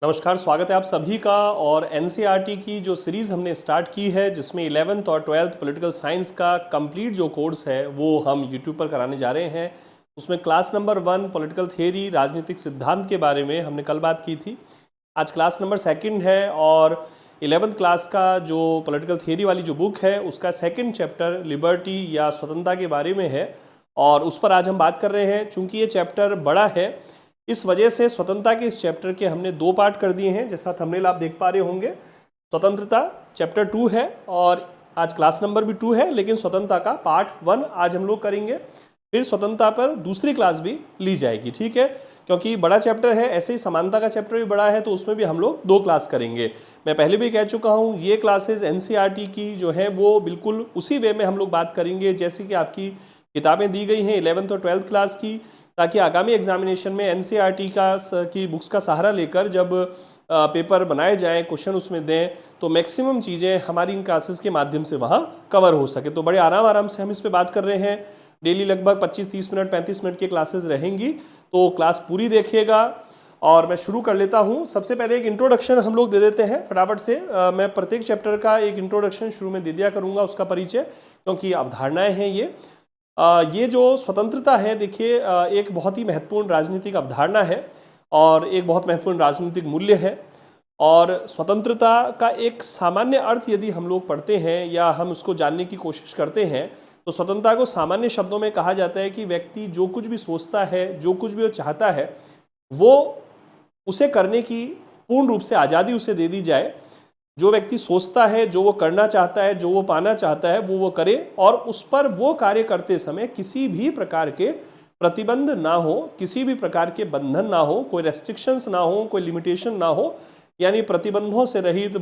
नमस्कार, स्वागत है आप सभी का। और एनसीईआरटी की जो सीरीज़ हमने स्टार्ट की है जिसमें 11th और 12th पॉलिटिकल साइंस का कंप्लीट जो कोर्स है वो हम यूट्यूब पर कराने जा रहे हैं। उसमें क्लास नंबर 1 पॉलिटिकल थियरी राजनीतिक सिद्धांत के बारे में हमने कल बात की थी। आज क्लास नंबर 2 है और 11th क्लास का जो पॉलिटिकल थियरी वाली जो बुक है उसका 2nd चैप्टर लिबर्टी या स्वतंत्रता के बारे में है और उस पर आज हम बात कर रहे हैं। चूंकि ये चैप्टर बड़ा है इस वजह से स्वतंत्रता के इस चैप्टर के हमने 2 पार्ट कर दिए हैं। जैसा थंबनेल आप देख पा रहे होंगे, स्वतंत्रता चैप्टर 2 है और आज क्लास नंबर भी 2 है, लेकिन स्वतंत्रता का पार्ट 1 आज हम लोग करेंगे। फिर स्वतंत्रता पर दूसरी क्लास भी ली जाएगी, ठीक है, क्योंकि बड़ा चैप्टर है। ऐसे ही समानता का चैप्टर भी बड़ा है तो उसमें भी हम लोग 2 क्लास करेंगे। मैं पहले भी कह चुका हूँ, ये क्लासेस एनसीईआरटी की जो है वो बिल्कुल उसी वे में हम लोग बात करेंगे जैसे कि आपकी किताबें दी गई हैं 11th और 12th क्लास की, ताकि आगामी एग्जामिनेशन में एनसीईआरटी की बुक्स का सहारा लेकर जब पेपर बनाए जाएं, क्वेश्चन उसमें दें, तो मैक्सिमम चीज़ें हमारी इन क्लासेस के माध्यम से वहाँ कवर हो सके। तो बड़े आराम से हम इस पर बात कर रहे हैं। डेली लगभग 25-30 मिनट 35 मिनट की क्लासेस रहेंगी, तो क्लास पूरी देखिएगा। और मैं शुरू कर लेता हूँ। सबसे पहले एक इंट्रोडक्शन हम लोग दे देते हैं फटाफट से। मैं प्रत्येक चैप्टर का एक इंट्रोडक्शन शुरू में दे दिया करूँगा, उसका परिचय, क्योंकि अवधारणाएँ हैं ये जो स्वतंत्रता है, देखिए, एक बहुत ही महत्वपूर्ण राजनीतिक अवधारणा है और एक बहुत महत्वपूर्ण राजनीतिक मूल्य है। और स्वतंत्रता का एक सामान्य अर्थ यदि हम लोग पढ़ते हैं या हम उसको जानने की कोशिश करते हैं तो स्वतंत्रता को सामान्य शब्दों में कहा जाता है कि व्यक्ति जो कुछ भी सोचता है, जो कुछ भी वो चाहता है, वो उसे करने की पूर्ण रूप से आज़ादी उसे दे दी जाए। जो व्यक्ति सोचता है, जो वो करना चाहता है, जो वो पाना चाहता है, वो करे, और उस पर वो कार्य करते समय किसी भी प्रकार के प्रतिबंध ना हो, किसी भी प्रकार के बंधन ना हो, कोई रेस्ट्रिक्शंस ना हो, कोई लिमिटेशन ना हो, यानी प्रतिबंधों से रहित,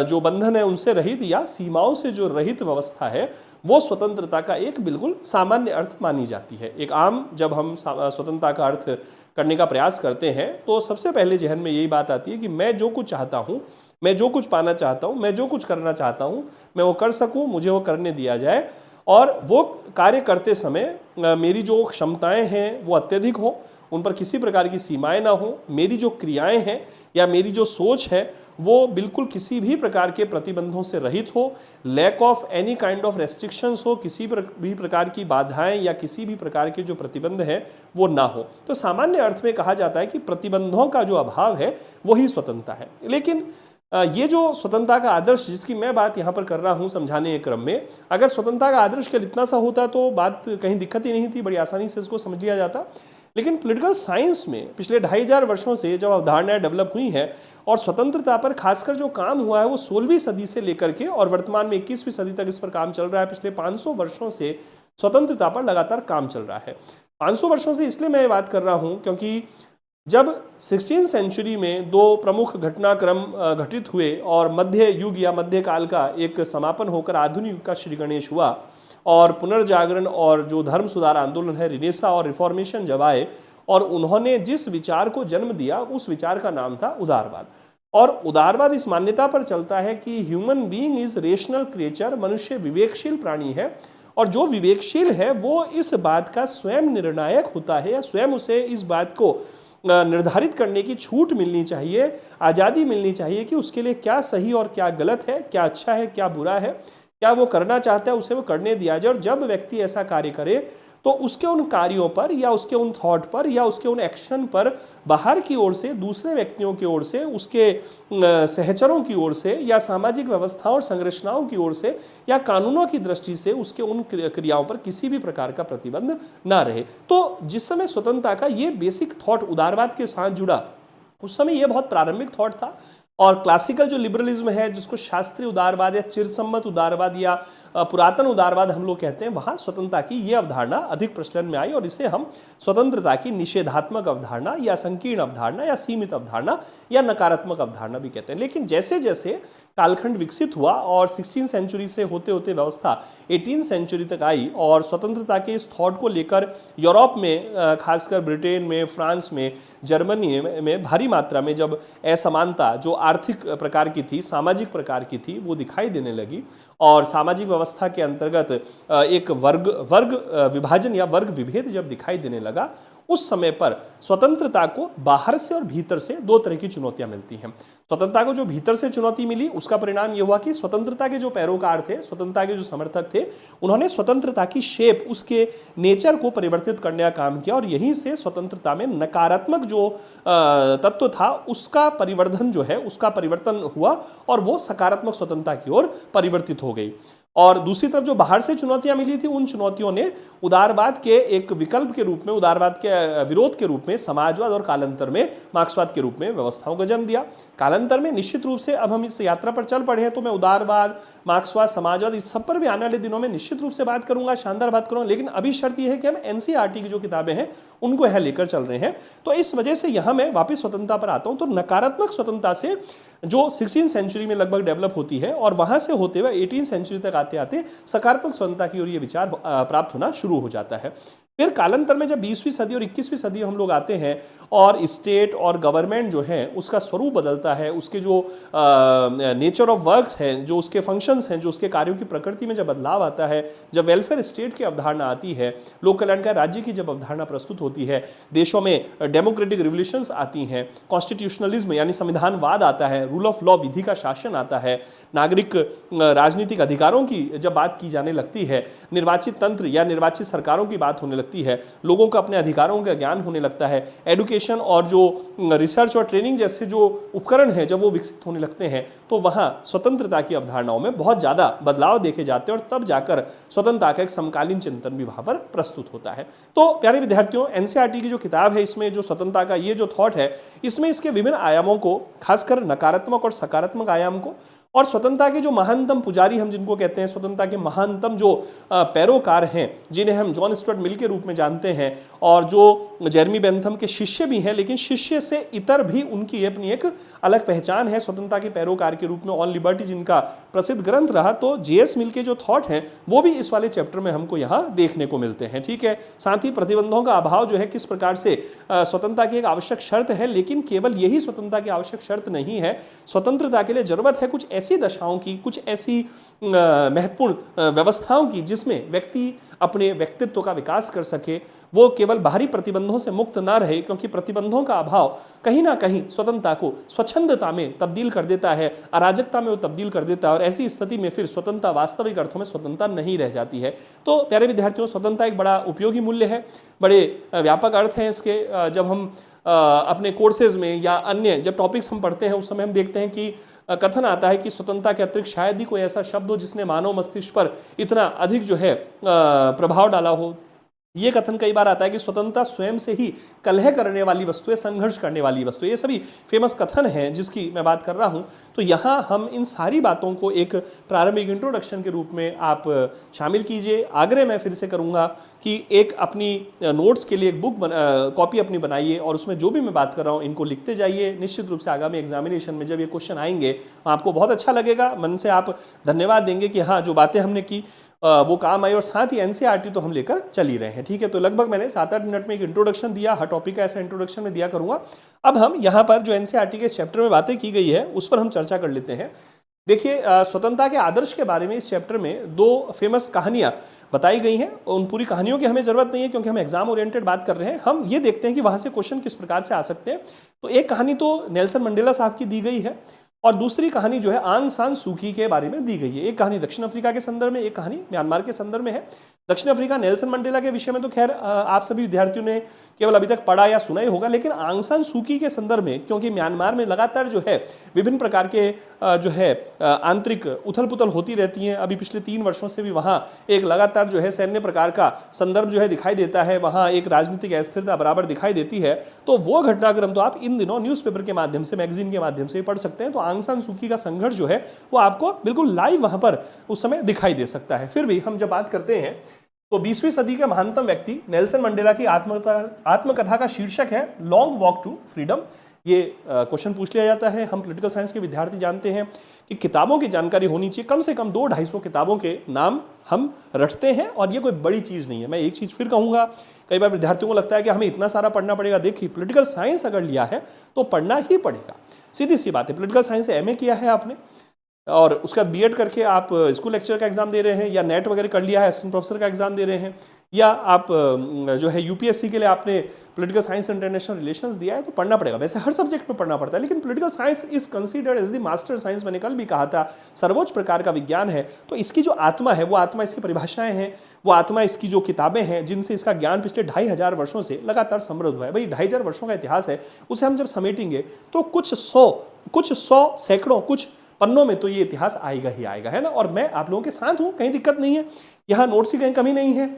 जो बंधन है उनसे रहित या सीमाओं से जो रहित व्यवस्था है, वो स्वतंत्रता का एक बिल्कुल सामान्य अर्थ मानी जाती है। एक आम जब हम स्वतंत्रता का अर्थ करने का प्रयास करते हैं तो सबसे पहले जहन में यही बात आती है कि मैं जो कुछ चाहता हूँ, मैं जो कुछ पाना चाहता हूँ, मैं जो कुछ करना चाहता हूँ, मैं वो कर सकूँ, मुझे वो करने दिया जाए, और वो कार्य करते समय मेरी जो क्षमताएं हैं वो अत्यधिक हो, उन पर किसी प्रकार की सीमाएं ना हो, मेरी जो क्रियाएं हैं या मेरी जो सोच है वो बिल्कुल किसी भी प्रकार के प्रतिबंधों से रहित हो, lack of any kind of restrictions हो, किसी भी प्रकार की बाधाएं या किसी भी प्रकार के जो प्रतिबंध हैं वो ना हो। तो सामान्य अर्थ में कहा जाता है कि प्रतिबंधों का जो अभाव है वही स्वतंत्रता है। लेकिन ये जो स्वतंत्रता का आदर्श जिसकी मैं बात यहाँ पर कर रहा हूँ समझाने के क्रम में, अगर स्वतंत्रता का आदर्श केवल इतना सा होता तो बात कहीं दिक्कत ही नहीं थी, बड़ी आसानी से इसको समझ लिया जाता। लेकिन पॉलिटिकल साइंस में पिछले 2500 वर्षों से जब अवधारणाएं डेवलप हुई हैं और स्वतंत्रता पर खासकर जो काम हुआ है वो 16वीं सदी से लेकर के और वर्तमान में 21वीं सदी तक इस पर काम चल रहा है। पिछले 500 वर्षों से स्वतंत्रता पर लगातार काम चल रहा है। 500 वर्षों से इसलिए मैं ये बात कर रहा हूँ क्योंकि जब 16वीं सेंचुरी में 2 प्रमुख घटनाक्रम घटित हुए और मध्य युग या मध्यकाल का एक समापन होकर आधुनिक युग का श्री गणेश हुआ और पुनर्जागरण और जो धर्म सुधार आंदोलन है, रिनेसा और रिफॉर्मेशन जब आए और उन्होंने जिस विचार को जन्म दिया उस विचार का नाम था उदारवाद। और उदारवाद इस मान्यता पर चलता है कि human being is rational creature, मनुष्य विवेकशील प्राणी है और जो विवेकशील है वो इस बात का स्वयं निर्णायक होता है या स्वयं उसे इस बात को निर्धारित करने की छूट मिलनी चाहिए, आज़ादी मिलनी चाहिए कि उसके लिए क्या सही और क्या गलत है, क्या अच्छा है क्या बुरा है, क्या वो करना चाहता है उसे वो करने दिया जाए। और जब व्यक्ति ऐसा कार्य करे तो उसके उन कार्यों पर या उसके उन थॉट पर या उसके उन एक्शन पर बाहर की ओर से, दूसरे व्यक्तियों की ओर से, उसके सहचरों की ओर से या सामाजिक व्यवस्थाओं और संरचनाओं की ओर से या कानूनों की दृष्टि से उसके उन क्रियाओं पर किसी भी प्रकार का प्रतिबंध ना रहे। तो जिस समय स्वतंत्रता का ये बेसिक थॉट उदारवाद के साथ जुड़ा, उस समय ये बहुत प्रारंभिक थॉट था। और क्लासिकल जो लिबरलिज्म है, जिसको शास्त्रीय उदारवाद या चिरसम्मत उदारवाद या पुरातन उदारवाद हम लोग कहते हैं, वहाँ स्वतंत्रता की ये अवधारणा अधिक प्रचलन में आई और इसे हम स्वतंत्रता की निषेधात्मक अवधारणा या संकीर्ण अवधारणा या सीमित अवधारणा या नकारात्मक अवधारणा भी कहते हैं। लेकिन जैसे जैसे कालखंड विकसित हुआ और 16वीं सेंचुरी से होते होते व्यवस्था 18वीं सेंचुरी तक आई और स्वतंत्रता के इस थॉट को लेकर यूरोप में, खासकर ब्रिटेन में, फ्रांस में, जर्मनी में भारी मात्रा में जब असमानता जो आर्थिक प्रकार की थी, सामाजिक प्रकार की थी, वो दिखाई देने लगी। और सामाजिक व्यवस्था के अंतर्गत एक वर्ग विभाजन या वर्ग विभेद जब दिखाई देने लगा, उस समय पर स्वतंत्रता को बाहर से और भीतर से दो तरह की चुनौतियां मिलती हैं। स्वतंत्रता को जो भीतर से चुनौती मिली, उसका परिणाम यह हुआ कि स्वतंत्रता के जो पैरोकार थे, स्वतंत्रता के जो समर्थक थे, उन्होंने स्वतंत्रता की शेप, उसके नेचर को परिवर्तित करने का काम किया, और यहीं से स्वतंत्रता में नकारात्मक जो तत्व था उसका परिवर्धन जो है, उसका परिवर्तन हुआ और वो सकारात्मक स्वतंत्रता की ओर परिवर्तित हो गई। और दूसरी तरफ जो बाहर से चुनौतियां मिली थी, उन चुनौतियों ने उदारवाद के एक विकल्प के रूप में, उदारवाद के विरोध के रूप में समाजवाद और कालांतर में मार्क्सवाद के रूप में व्यवस्थाओं को जन्म दिया। कालांतर में निश्चित रूप से, अब हम इस यात्रा पर चल पड़े हैं तो मैं उदारवाद, मार्क्सवाद, समाजवाद, इस सब पर भी आने वाले दिनों में निश्चित रूप से बात करूंगा, शानदार बात करूंगा। लेकिन अभी शर्त यह है कि हम एनसीईआरटी की जो किताबें हैं उनको यहां लेकर चल रहे हैं। तो इस वजह से यहां मैं वापिस स्वतंत्रता पर आता हूं। तो नकारात्मक स्वतंत्रता से जो 16वीं सेंचुरी में लगभग डेवलप होती है, और वहां से होते हुए 18वीं सेंचुरी तक आते आते सकारात्मक स्वतंत्रता की ओर ये विचार प्राप्त होना शुरू हो जाता है। फिर कालांतर में जब 20वीं सदी और 21वीं सदी हम लोग आते हैं और स्टेट और गवर्नमेंट जो है उसका स्वरूप बदलता है, उसके जो नेचर ऑफ वर्क है, जो उसके फंक्शंस हैं, जो उसके कार्यों की प्रकृति में जब बदलाव आता है, जब वेलफेयर स्टेट की अवधारणा आती है, लोक कल्याणकारी राज्य की जब अवधारणा प्रस्तुत होती है, देशों में डेमोक्रेटिक रिवोल्यूशंस आती हैं, कॉन्स्टिट्यूशनलिज्म यानी संविधानवाद आता है, रूल ऑफ लॉ, विधि का शासन आता है, नागरिक राजनीतिक अधिकारों की जब बात की जाने लगती है, निर्वाचित तंत्र या निर्वाचित सरकारों की बात होने लगती है, लोगों को अपने अधिकारों का ज्ञान होने लगता है, एडुकेशन और जो रिसर्च और ट्रेनिंग जैसे जो उपकरण हैं जब वो विकसित होने लगते हैं, तो वहां स्वतंत्रता की अवधारणाओं में बहुत ज्यादा बदलाव देखे जाते हैं, और तब जाकर स्वतंत्रता का एक समकालीन चिंतन भी वहां पर प्रस्तुत होता है। तो प्यारे विद्यार्थियों, एनसीईआरटी की जो किताब है, इसमें जो स्वतंत्रता का ये जो थॉट है, इसमें इसके विभिन्न आयामों को, खासकर नकारात्मक और सकारात्मक आयाम को, और स्वतंत्रता के जो महानतम पुजारी हम जिनको कहते हैं, स्वतंत्रता के महानतम जो पैरोकार हैं, जिन्हें हम जॉन स्टुअर्ट मिल के रूप में जानते हैं, और जो जेरेमी बेंथम के शिष्य भी हैं, लेकिन शिष्य से इतर भी उनकी अपनी एक अलग पहचान है स्वतंत्रता के पैरोकार के रूप में। ऑन लिबर्टी जिनका प्रसिद्ध ग्रंथ रहा, तो जेएस मिल के जो थॉट हैं वो भी इस वाले चैप्टर में हमको यहाँ देखने को मिलते हैं। ठीक है, साथ ही प्रतिबंधों का अभाव जो है, किस प्रकार से स्वतंत्रता की एक आवश्यक शर्त है, लेकिन केवल यही स्वतंत्रता की आवश्यक शर्त नहीं है। स्वतंत्रता के लिए जरूरत है कुछ ऐसी दशाओं की, कुछ ऐसी महत्वपूर्ण व्यवस्थाओं की, जिसमें व्यक्ति अपने व्यक्तित्व का विकास कर सके, वो केवल बाहरी प्रतिबंधों से मुक्त ना रहे, क्योंकि प्रतिबंधों का अभाव कहीं ना कहीं स्वतंत्रता को स्वच्छंदता में तब्दील कर देता है, अराजकता में वो तब्दील कर देता है, और ऐसी स्थिति में फिर स्वतंत्रता वास्तविक अर्थों में स्वतंत्रता नहीं रह जाती है। तो प्यारे विद्यार्थियों, स्वतंत्रता एक बड़ा उपयोगी मूल्य है, बड़े व्यापक अर्थ हैं इसके। जब हम अपने कोर्सेज में या अन्य जब टॉपिक्स हम पढ़ते हैं, उस समय हम देखते हैं कि कथन आता है कि स्वतंत्रता के अतिरिक्त शायद ही कोई ऐसा शब्द हो जिसने मानव मस्तिष्क पर इतना अधिक जो है प्रभाव डाला हो। ये कथन कई बार आता है कि स्वतंत्रता स्वयं से ही कलह करने वाली वस्तु है, संघर्ष करने वाली वस्तु है। ये सभी फेमस कथन हैं जिसकी मैं बात कर रहा हूं। तो यहाँ हम इन सारी बातों को एक प्रारंभिक इंट्रोडक्शन के रूप में आप शामिल कीजिए। आग्रह मैं फिर से करूंगा कि एक अपनी नोट्स के लिए एक बुक कॉपी अपनी बनाइए, और उसमें जो भी मैं बात कर रहा हूँ इनको लिखते जाइए। निश्चित रूप से आगामी एग्जामिनेशन में जब ये क्वेश्चन आएंगे आपको बहुत अच्छा लगेगा, मन से आप धन्यवाद देंगे कि हाँ, जो बातें हमने की वो काम आई, और साथ ही एनसीईआरटी तो हम लेकर चल ही रहे हैं। ठीक है, तो लगभग मैंने 7-8 मिनट में एक इंट्रोडक्शन दिया, हर टॉपिक का ऐसा इंट्रोडक्शन में दिया करूंगा। अब हम यहाँ पर जो एनसीईआरटी के चैप्टर में बातें की गई है उस पर हम चर्चा कर लेते हैं। देखिए, स्वतंत्रता के आदर्श के बारे में इस चैप्टर में 2 फेमस कहानियां बताई गई हैं। उन पूरी कहानियों की हमें जरूरत नहीं है, क्योंकि हम एग्जाम ओरिएंटेड बात कर रहे हैं। हम ये देखते हैं कि वहां से क्वेश्चन किस प्रकार से आ सकते हैं। तो एक कहानी तो नेल्सन मंडेला साहब की दी गई है, और दूसरी कहानी जो है आंग सान सूकी के बारे में दी गई है। एक कहानी दक्षिण अफ्रीका के संदर्भ में, एक कहानी म्यांमार के संदर्भ में है। दक्षिण अफ्रीका नेल्सन मंडेला के विषय में तो खैर आप सभी विद्यार्थियों ने केवल अभी तक पढ़ा या सुना ही होगा, लेकिन आंग सान सूकी के संदर्भ में, क्योंकि म्यांमार में लगातार जो है विभिन्न प्रकार के जो है आंतरिक उथल पुथल होती रहती हैं। अभी पिछले 3 वर्षों से भी वहाँ एक लगातार जो है सैन्य प्रकार का संदर्भ जो है दिखाई देता है, वहाँ एक राजनीतिक अस्थिरता बराबर दिखाई देती है। तो वो घटनाक्रम तो आप इन दिनों न्यूज़पेपर के माध्यम से, मैगजीन के माध्यम से पढ़ सकते हैं। तो आंग सान सूकी का संघर्ष जो है वो आपको बिल्कुल लाइव वहां पर उस समय दिखाई दे सकता है। फिर भी हम जब बात करते हैं तो 20वीं सदी के महानतम व्यक्ति नेल्सन मंडेला की आत्मकथा का शीर्षक है लॉन्ग वॉक टू फ्रीडम, ये क्वेश्चन पूछ लिया जाता है। हम पॉलिटिकल साइंस के विद्यार्थी जानते हैं कि किताबों की जानकारी होनी चाहिए, कम से कम 200-250 किताबों के नाम हम रटते हैं और ये कोई बड़ी चीज़ नहीं है। मैं एक चीज़ फिर कहूँगा, कई बार विद्यार्थियों को लगता है कि हमें इतना सारा पढ़ना पड़ेगा। देखिए, पॉलिटिकल साइंस अगर लिया है तो पढ़ना ही पड़ेगा, सीधी सी बात है। पॉलिटिकल साइंस से एमए किया है आपने और उसके बाद बीएड करके आप स्कूल लेक्चर का एग्जाम दे रहे हैं, या नेट वगैरह कर लिया है, असिस्टेंट प्रोफेसर का एग्जाम दे रहे हैं, या आप जो है यूपीएससी के लिए आपने पॉलिटिकल साइंस इंटरनेशनल रिलेशंस दिया है, तो पढ़ना पड़ेगा। वैसे हर सब्जेक्ट में पढ़ना पड़ता है, लेकिन political science is considered as the master science. मैंने कल भी कहा था, सर्वोच्च प्रकार का विज्ञान है। तो इसकी जो आत्मा है, वो आत्मा इसकी परिभाषाएं हैं, वो आत्मा इसकी जो किताबें हैं, जिनसे इसका ज्ञान पिछले 2500 वर्षों से लगातार समृद्ध हुआ है। भाई 2500 वर्षों का इतिहास है, उसे हम जब समेटेंगे तो कुछ सौ सैकड़ों कुछ पन्नों में तो ये इतिहास आएगा ही आएगा, है ना। और मैं आप लोगों के साथ हूं, कहीं दिक्कत नहीं है, यहाँ नोट्स की कहीं कमी नहीं है,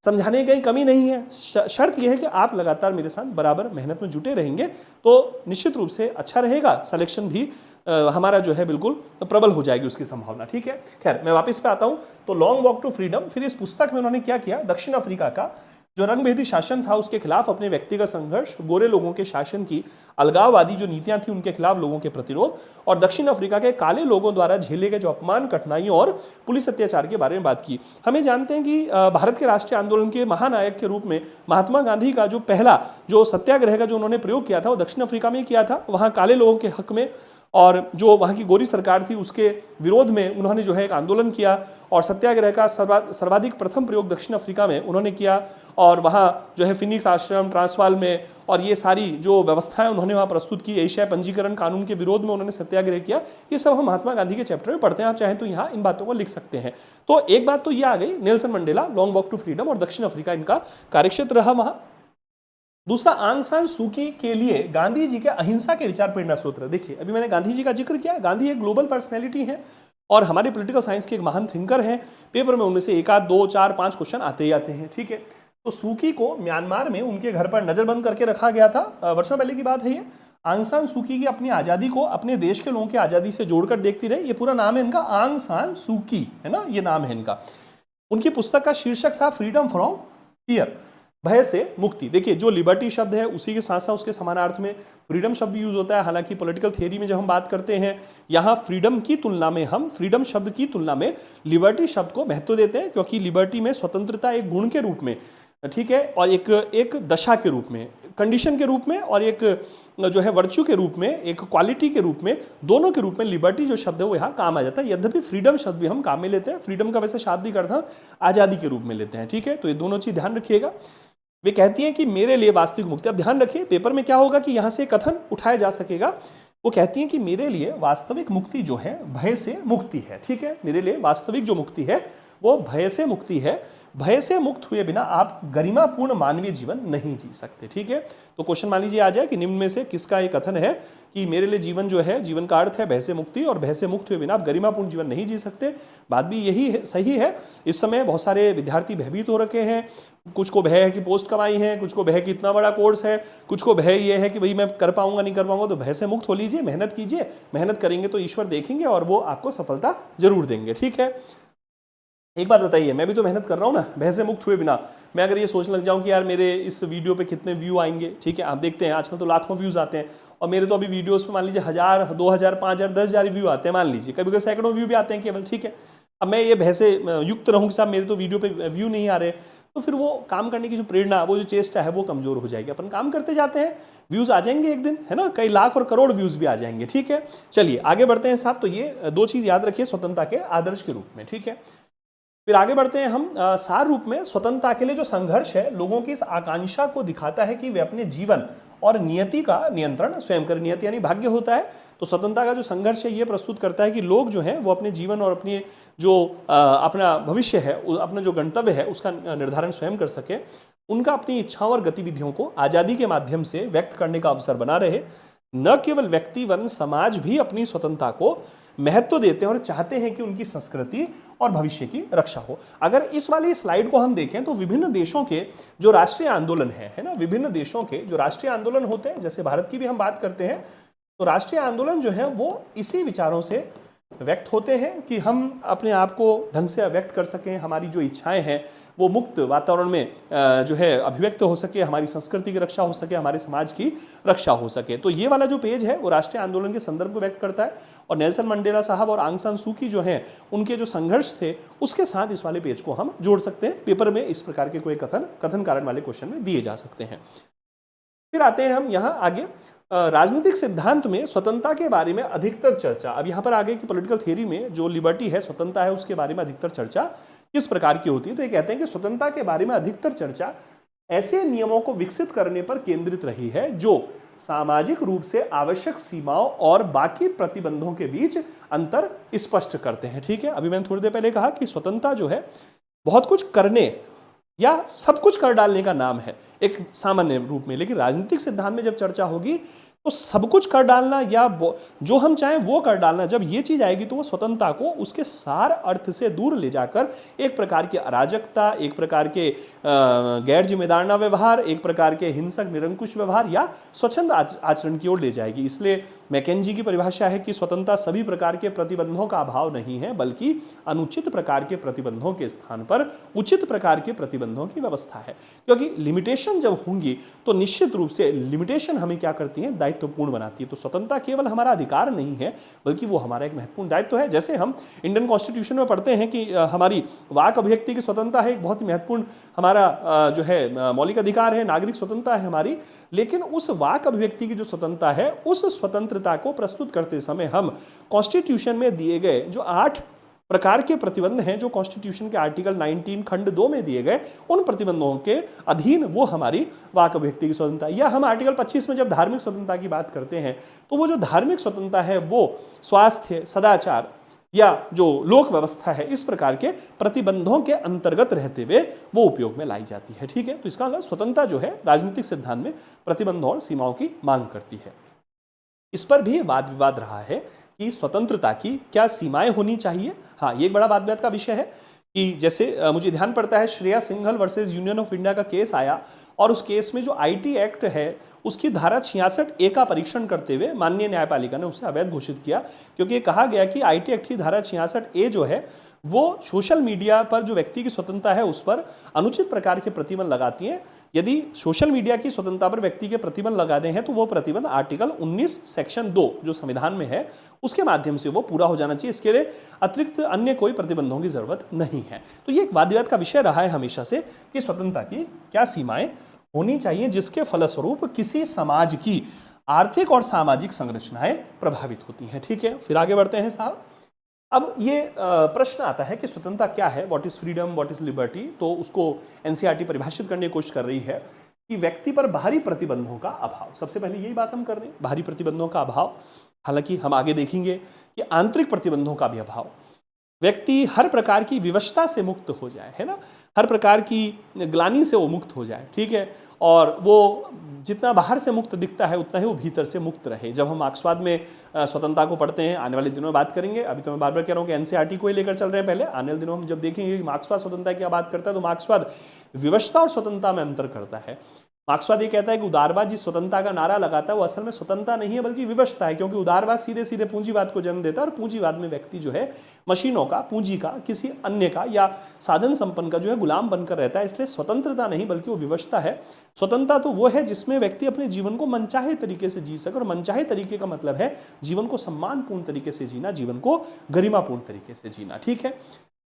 समझाने की कहीं कमी नहीं है। शर्त यह है कि आप लगातार मेरे साथ बराबर मेहनत में जुटे रहेंगे तो निश्चित रूप से अच्छा रहेगा। सिलेक्शन भी हमारा जो है बिल्कुल प्रबल हो जाएगी उसकी संभावना, ठीक है। खैर, मैं वापस पे आता हूं। तो लॉन्ग वॉक टू फ्रीडम, फिर इस पुस्तक में उन्होंने क्या किया, दक्षिण अफ्रीका का जो रंगभेदी शासन था उसके खिलाफ अपने व्यक्तिगत संघर्ष, गोरे लोगों के शासन की अलगाववादी जो नीतियां थी उनके खिलाफ लोगों के प्रतिरोध, और दक्षिण अफ्रीका के काले लोगों द्वारा झेले गए जो अपमान, कठिनाइयों और पुलिस अत्याचार के बारे में बात की। हमें जानते हैं कि भारत के राष्ट्रीय आंदोलन के महानायक के रूप में महात्मा गांधी का जो पहला जो सत्याग्रह का जो उन्होंने प्रयोग किया था वो दक्षिण अफ्रीका में किया था। वहाँ काले लोगों के हक में और जो वहाँ की गोरी सरकार थी उसके विरोध में उन्होंने जो है एक आंदोलन किया, और सत्याग्रह का सर्वाधिक प्रथम प्रयोग दक्षिण अफ्रीका में उन्होंने किया। और वहाँ जो है फिनिक्स आश्रम, ट्रांसवाल में, और ये सारी जो व्यवस्थाएं उन्होंने वहाँ प्रस्तुत की, एशिया पंजीकरण कानून के विरोध में उन्होंने सत्याग्रह किया। ये सब हम महात्मा गांधी के चैप्टर में पढ़ते हैं, आप चाहें तो यहाँ इन बातों को लिख सकते हैं। तो एक बात तो ये आ गई, Nelson Mandela, long walk to freedom, और दक्षिण अफ्रीका इनका कार्यक्षेत्र रहा वहाँ। दूसरा, आंग सान सूकी के लिए गांधी जी के अहिंसा के विचार प्रेरणा सूत्र। देखिए, अभी मैंने गांधी जी का जिक्र किया, गांधी एक ग्लोबल पर्सनैलिटी है और हमारे पॉलिटिकल साइंस के एक महान थिंकर हैं। पेपर में उनमें से 1, 2, 4, 5 क्वेश्चन आते ही आते हैं, ठीक है। तो सूकी को म्यांमार में उनके घर पर नजरबंद करके रखा गया था, वर्षों पहले की बात है ये। आंग सान सूकी की अपनी आज़ादी को अपने देश के लोगों की आज़ादी से जोड़कर देखती रही। ये पूरा नाम है इनका, आंग सान सूकी, है ना, ये नाम है इनका। उनकी पुस्तक का शीर्षक था फ्रीडम फ्रॉम फियर, भय से मुक्ति। देखिए, जो लिबर्टी शब्द है उसी के साथ साथ उसके समानार्थ में फ्रीडम शब्द यूज होता है। हालांकि पॉलिटिकल थियरी में जब हम बात करते हैं, यहाँ फ्रीडम की तुलना में हम फ्रीडम शब्द की तुलना में लिबर्टी शब्द को महत्व देते हैं, क्योंकि लिबर्टी में स्वतंत्रता एक गुण के रूप में, ठीक है, और एक दशा के रूप में, कंडीशन के रूप में, और एक जो है वर्च्यू के रूप में, एक क्वालिटी के रूप में, दोनों के रूप में लिबर्टी जो शब्द है वो यहाँ काम आ जाता है। यद्यपि फ्रीडम शब्द भी हम काम में लेते हैं, फ्रीडम का वैसे शाब्दिक अर्थ आज़ादी के रूप में लेते हैं, ठीक है। तो ये दोनों चीज़ ध्यान रखिएगा। वे कहती हैं कि मेरे लिए वास्तविक मुक्ति, अब ध्यान रखिए पेपर में क्या होगा कि यहाँ से कथन उठाया जा सकेगा। वो कहती हैं कि मेरे लिए वास्तविक मुक्ति जो है भय से मुक्ति है, ठीक है। मेरे लिए वास्तविक जो मुक्ति है वो भय से मुक्ति है। भय से मुक्त हुए बिना आप गरिमापूर्ण मानवीय जीवन नहीं जी सकते, ठीक है। तो क्वेश्चन मान लीजिए आ जाए कि निम्न में से किसका एक कथन है कि मेरे लिए जीवन जो है, जीवन का अर्थ है भय से मुक्ति, और भय से मुक्त हुए बिना आप गरिमापूर्ण जीवन नहीं जी सकते। बात भी यही है, सही है। इस समय बहुत सारे विद्यार्थी भयभीत हो रखे हैं। कुछ को भय है कि पोस्ट कमाई है, कुछ को भय कि इतना बड़ा कोर्स है, कुछ को भय ये है कि भाई मैं कर पाऊंगा नहीं कर पाऊंगा। तो भय से मुक्त हो लीजिए, मेहनत कीजिए, मेहनत करेंगे तो ईश्वर देखेंगे और वो आपको सफलता जरूर देंगे, ठीक है। एक बात बताइए, मैं भी तो मेहनत कर रहा हूँ ना, भय से मुक्त हुए बिना। मैं अगर ये सोचने लग जाऊँ कि यार मेरे इस वीडियो पे कितने व्यू आएंगे, ठीक है, आप देखते हैं आजकल तो लाखों व्यूज आते हैं, और मेरे तो अभी वीडियोस पे मान लीजिए 1000, 2000, 5000, 10,000 व्यू आते हैं, मान लीजिए कभी कभी सैकड़ों व्यू भी आते हैं केवल, ठीक है। अब मैं ये भय से युक्त रहूँ कि साहब मेरे तो वीडियो पे व्यू नहीं आ रहे, तो फिर वो काम करने की जो प्रेरणा, वो जो चेष्टा है वो कमजोर हो जाएगी। अपन काम करते जाते हैं, व्यूज आ जाएंगे एक दिन, है ना, कई लाख और करोड़ व्यूज भी आ जाएंगे, ठीक है। चलिए आगे बढ़ते हैं साहब। तो ये 2 चीज याद रखिए स्वतंत्रता के आदर्श के रूप में, ठीक है। फिर आगे बढ़ते हैं हम। सार रूप में स्वतंत्रता के लिए जो संघर्ष है, लोगों की इस आकांक्षा को दिखाता है कि वे अपने जीवन और नियति का नियंत्रण स्वयं करें। नियति यानी भाग्य होता है। तो स्वतंत्रता का जो संघर्ष है ये प्रस्तुत करता है कि लोग जो हैं वो अपने जीवन और अपनी जो अपना भविष्य है, अपना जो गंतव्य है उसका निर्धारण स्वयं कर सके। उनका अपनी इच्छाओं और गतिविधियों को आज़ादी के माध्यम से व्यक्त करने का अवसर बना रहे। न केवल व्यक्ति वरन समाज भी अपनी स्वतंत्रता को महत्व देते हैं और चाहते हैं कि उनकी संस्कृति और भविष्य की रक्षा हो। अगर इस वाली स्लाइड को हम देखें तो विभिन्न देशों के जो राष्ट्रीय आंदोलन है ना, विभिन्न देशों के जो राष्ट्रीय आंदोलन होते हैं, जैसे भारत की भी हम बात करते हैं, तो राष्ट्रीय आंदोलन जो है वो इसी विचारों से व्यक्त होते हैं कि हम अपने आप को ढंग से व्यक्त कर सकें, हमारी जो इच्छाएं हैं वो मुक्त वातावरण में जो है अभिव्यक्त हो सके, हमारी संस्कृति की रक्षा हो सके, हमारे समाज की रक्षा हो सके। तो ये वाला जो पेज है वो राष्ट्रीय आंदोलन के संदर्भ को व्यक्त करता है और नेल्सन मंडेला साहब और आंग सान सू की जो है उनके जो संघर्ष थे उसके साथ इस वाले पेज को हम जोड़ सकते हैं। पेपर में इस प्रकार के कोई कथन कारण वाले क्वेश्चन में दिए जा सकते हैं। फिर आते हैं हम यहाँ आगे, राजनीतिक सिद्धांत में स्वतंत्रता के बारे में अधिकतर चर्चा। अब यहाँ पर आगे की पॉलिटिकल थियरी में जो लिबर्टी है, स्वतंत्रता है, उसके बारे में अधिकतर चर्चा किस प्रकार की होती है? तो ये कहते हैं कि स्वतंत्रता के बारे में अधिकतर चर्चा ऐसे नियमों को विकसित करने पर केंद्रित रही है जो सामाजिक रूप से आवश्यक सीमाओं और बाकी प्रतिबंधों के बीच अंतर स्पष्ट करते हैं। ठीक है, अभी मैंने थोड़ी देर पहले कहा कि स्वतंत्रता जो है बहुत कुछ करने या सब कुछ कर डालने का नाम है एक सामान्य रूप में, लेकिन राजनीतिक सिद्धांत में जब चर्चा होगी तो सब कुछ कर डालना या जो हम चाहें वो कर डालना, जब ये चीज आएगी तो वो स्वतंत्रता को उसके सार अर्थ से दूर ले जाकर एक प्रकार की अराजकता, एक प्रकार के गैर जिम्मेदाराना व्यवहार, एक प्रकार के हिंसक निरंकुश व्यवहार या स्वच्छंद आचरण की ओर ले जाएगी। इसलिए मैकेंजी की परिभाषा है कि स्वतंत्रता सभी प्रकार के प्रतिबंधों का अभाव नहीं है, बल्कि अनुचित प्रकार के प्रतिबंधों के स्थान पर उचित प्रकार के प्रतिबंधों की व्यवस्था है। क्योंकि लिमिटेशन जब होंगी तो निश्चित रूप से लिमिटेशन हमें क्या करती है? दायित्वपूर्ण बनाती है। तो स्वतंत्रता केवल हमारा अधिकार नहीं है, बल्कि वो हमारा एक महत्वपूर्ण दायित्व है। जैसे हम इंडियन कॉन्स्टिट्यूशन में पढ़ते हैं कि हमारी वाक अभिव्यक्ति की स्वतंत्रता है, एक बहुत ही महत्वपूर्ण हमारा जो है मौलिक अधिकार है, नागरिक स्वतंत्रता है हमारी। लेकिन उस वाक अभिव्यक्ति की जो स्वतंत्रता है, उस स्वतंत्रता को प्रस्तुत करते समय हम कॉन्स्टिट्यूशन में दिए गए जो 8 प्रकार के प्रतिबंध हैं, जो कॉन्स्टिट्यूशन के आर्टिकल 19 खंड 2 में दिए गए, उन प्रतिबंधों के अधीन वो हमारी वाक अभिव्यक्ति की स्वतंत्रता। या हम आर्टिकल 25 में जब धार्मिक स्वतंत्रता की बात करते हैं तो वो जो धार्मिक स्वतंत्रता है वो स्वास्थ्य, सदाचार या जो लोक व्यवस्था है, इस प्रकार के प्रतिबंधों के अंतर्गत रहते हुए वो उपयोग में लाई जाती है। ठीक है, तो इसका मतलब स्वतंत्रता जो है राजनीतिक सिद्धांत में प्रतिबंधों और सीमाओं की मांग करती है। इस पर भी वाद विवाद रहा है कि स्वतंत्रता की क्या सीमाएं होनी चाहिए। हाँ, ये एक बड़ा वाद विवाद का विषय है कि जैसे मुझे ध्यान पड़ता है Shreya Singhal versus union of India का केस आया और उस केस में जो आईटी एक्ट है उसकी धारा 66A का परीक्षण करते हुए माननीय न्यायपालिका ने उसे अवैध घोषित किया, क्योंकि कहा गया कि आईटी एक्ट की धारा 66A जो है वो सोशल मीडिया पर जो व्यक्ति की स्वतंत्रता है उस पर अनुचित प्रकार के प्रतिबंध लगाती है। यदि सोशल मीडिया की स्वतंत्रता पर व्यक्ति के प्रतिबंध लगाने हैं तो वो प्रतिबंध आर्टिकल 19 सेक्शन 2 जो संविधान में है उसके माध्यम से वो पूरा हो जाना चाहिए। इसके लिए अतिरिक्त अन्य कोई प्रतिबंधों की जरूरत नहीं है। तो ये एक वाद विवाद का विषय रहा है हमेशा से कि स्वतंत्रता की क्या सीमाएं होनी चाहिए जिसके फलस्वरूप किसी समाज की आर्थिक और सामाजिक संरचनाएं प्रभावित होती हैं। ठीक है, फिर आगे बढ़ते हैं साहब। अब ये प्रश्न आता है कि स्वतंत्रता क्या है, what is freedom, what is liberty. तो उसको एनसीईआरटी परिभाषित करने की कोशिश कर रही है कि व्यक्ति पर बाहरी प्रतिबंधों का अभाव। सबसे पहले यही बात हम कर रहे हैं, बाहरी प्रतिबंधों का अभाव। हालांकि हम आगे देखेंगे कि आंतरिक प्रतिबंधों का भी अभाव। व्यक्ति हर प्रकार की विवशता से मुक्त हो जाए, है ना, हर प्रकार की ग्लानि से वो मुक्त हो जाए। ठीक है, और वो जितना बाहर से मुक्त दिखता है उतना ही वो भीतर से मुक्त रहे। जब हम मार्क्सवाद में स्वतंत्रता को पढ़ते हैं, आने वाले दिनों में बात करेंगे, अभी तो मैं बार बार कह रहा हूँ कि एनसीईआरटी को ही लेकर चल रहे हैं। पहले आने वाले दिनों में जब देखेंगे कि मार्क्सवाद स्वतंत्रता क्या बात करता है, तो मार्क्सवाद विवशता और स्वतंत्रता में अंतर करता है। मार्क्सवाद ये कहता है कि उदारवाद जिस स्वतंत्रता का नारा लगाता है वो असल में स्वतंत्रता नहीं है बल्कि विवशता है, क्योंकि उदारवाद सीधे सीधे पूंजीवाद को जन्म देता है और पूंजीवाद में व्यक्ति जो है मशीनों का, पूंजी का, किसी अन्य का या साधन संपन्न का जो है गुलाम बनकर रहता है। इसलिए स्वतंत्रता नहीं बल्कि वो विवशता है। स्वतंत्रता तो वो है जिसमें व्यक्ति अपने जीवन को मनचाहे तरीके से जी सके, और मनचाहे तरीके का मतलब है जीवन को सम्मानपूर्ण तरीके से जीना, जीवन को गरिमापूर्ण तरीके से जीना। ठीक है,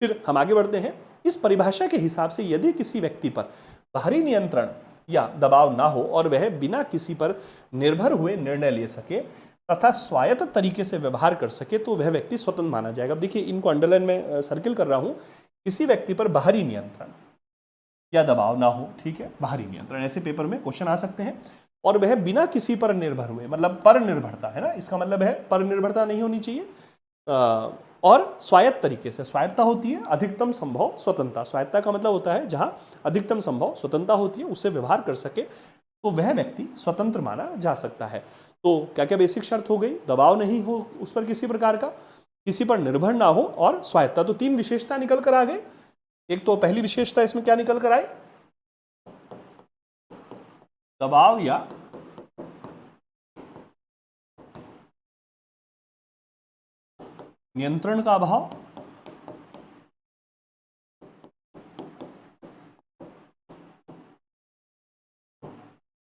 फिर हम आगे बढ़ते हैं। इस परिभाषा के हिसाब से यदि किसी व्यक्ति पर बाहरी नियंत्रण या दबाव ना हो और वह बिना किसी पर निर्भर हुए निर्णय ले सके तथा स्वायत्त तरीके से व्यवहार कर सके तो वह व्यक्ति स्वतंत्र माना जाएगा। अब देखिए, इनको अंडरलाइन में सर्किल कर रहा हूं। किसी व्यक्ति पर बाहरी नियंत्रण या दबाव ना हो, ठीक है, बाहरी नियंत्रण, ऐसे पेपर में क्वेश्चन आ सकते हैं, और वह बिना किसी पर निर्भर हुए, मतलब पर निर्भरता है ना, इसका मतलब है पर निर्भरता नहीं होनी चाहिए, और स्वायत्त तरीके से। स्वायत्तता होती है अधिकतम संभव स्वतंत्रता। स्वायत्तता का मतलब होता है जहां अधिकतम संभव स्वतंत्रता होती है, उससे व्यवहार कर सके तो वह व्यक्ति स्वतंत्र माना जा सकता है। तो क्या क्या बेसिक शर्त हो गई? दबाव नहीं हो उस पर किसी प्रकार का, किसी पर निर्भर ना हो, और स्वायत्तता। तो 3 विशेषता निकल कर आ गई। एक तो पहली विशेषता इसमें क्या निकल कर आई? दबाव या नियंत्रण का अभाव,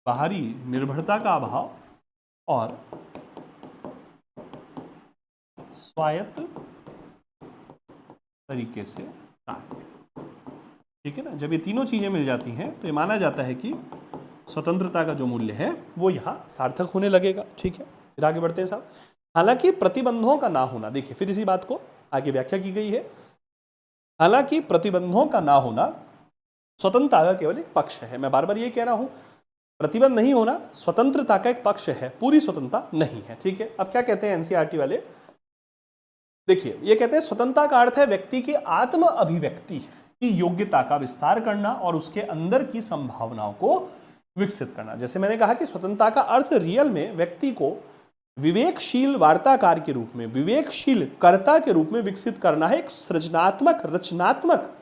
बाहरी निर्भरता का अभाव और स्वायत्त तरीके से कार्य। ठीक है ना, जब ये तीनों चीजें मिल जाती हैं तो ये माना जाता है कि स्वतंत्रता का जो मूल्य है वो यहाँ सार्थक होने लगेगा। ठीक है, फिर आगे बढ़ते हैं साहब। हालांकि प्रतिबंधों का ना होना, देखिए फिर इसी बात को आगे व्याख्या की गई है। हालांकि प्रतिबंधों का ना होना स्वतंत्रता का केवल एक पक्ष है। मैं बार बार ये कह रहा हूं, प्रतिबंध नहीं होना स्वतंत्रता का एक पक्ष है, पूरी स्वतंत्रता नहीं है। ठीक है, अब क्या कहते हैं एनसीईआरटी वाले, देखिए ये कहते हैं स्वतंत्रता का अर्थ है व्यक्ति की आत्म अभिव्यक्ति की योग्यता का विस्तार करना और उसके अंदर की संभावनाओं को विकसित करना। जैसे मैंने कहा कि स्वतंत्रता का अर्थ रियल में व्यक्ति को विवेकशील वार्ताकार के रूप में, विवेकशील कर्ता के रूप में विकसित करना है। एक सृजनात्मक रचनात्मक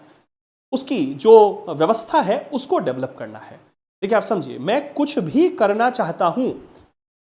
उसकी जो व्यवस्था है उसको डेवलप करना है। देखिए आप समझिए, मैं कुछ भी करना चाहता हूं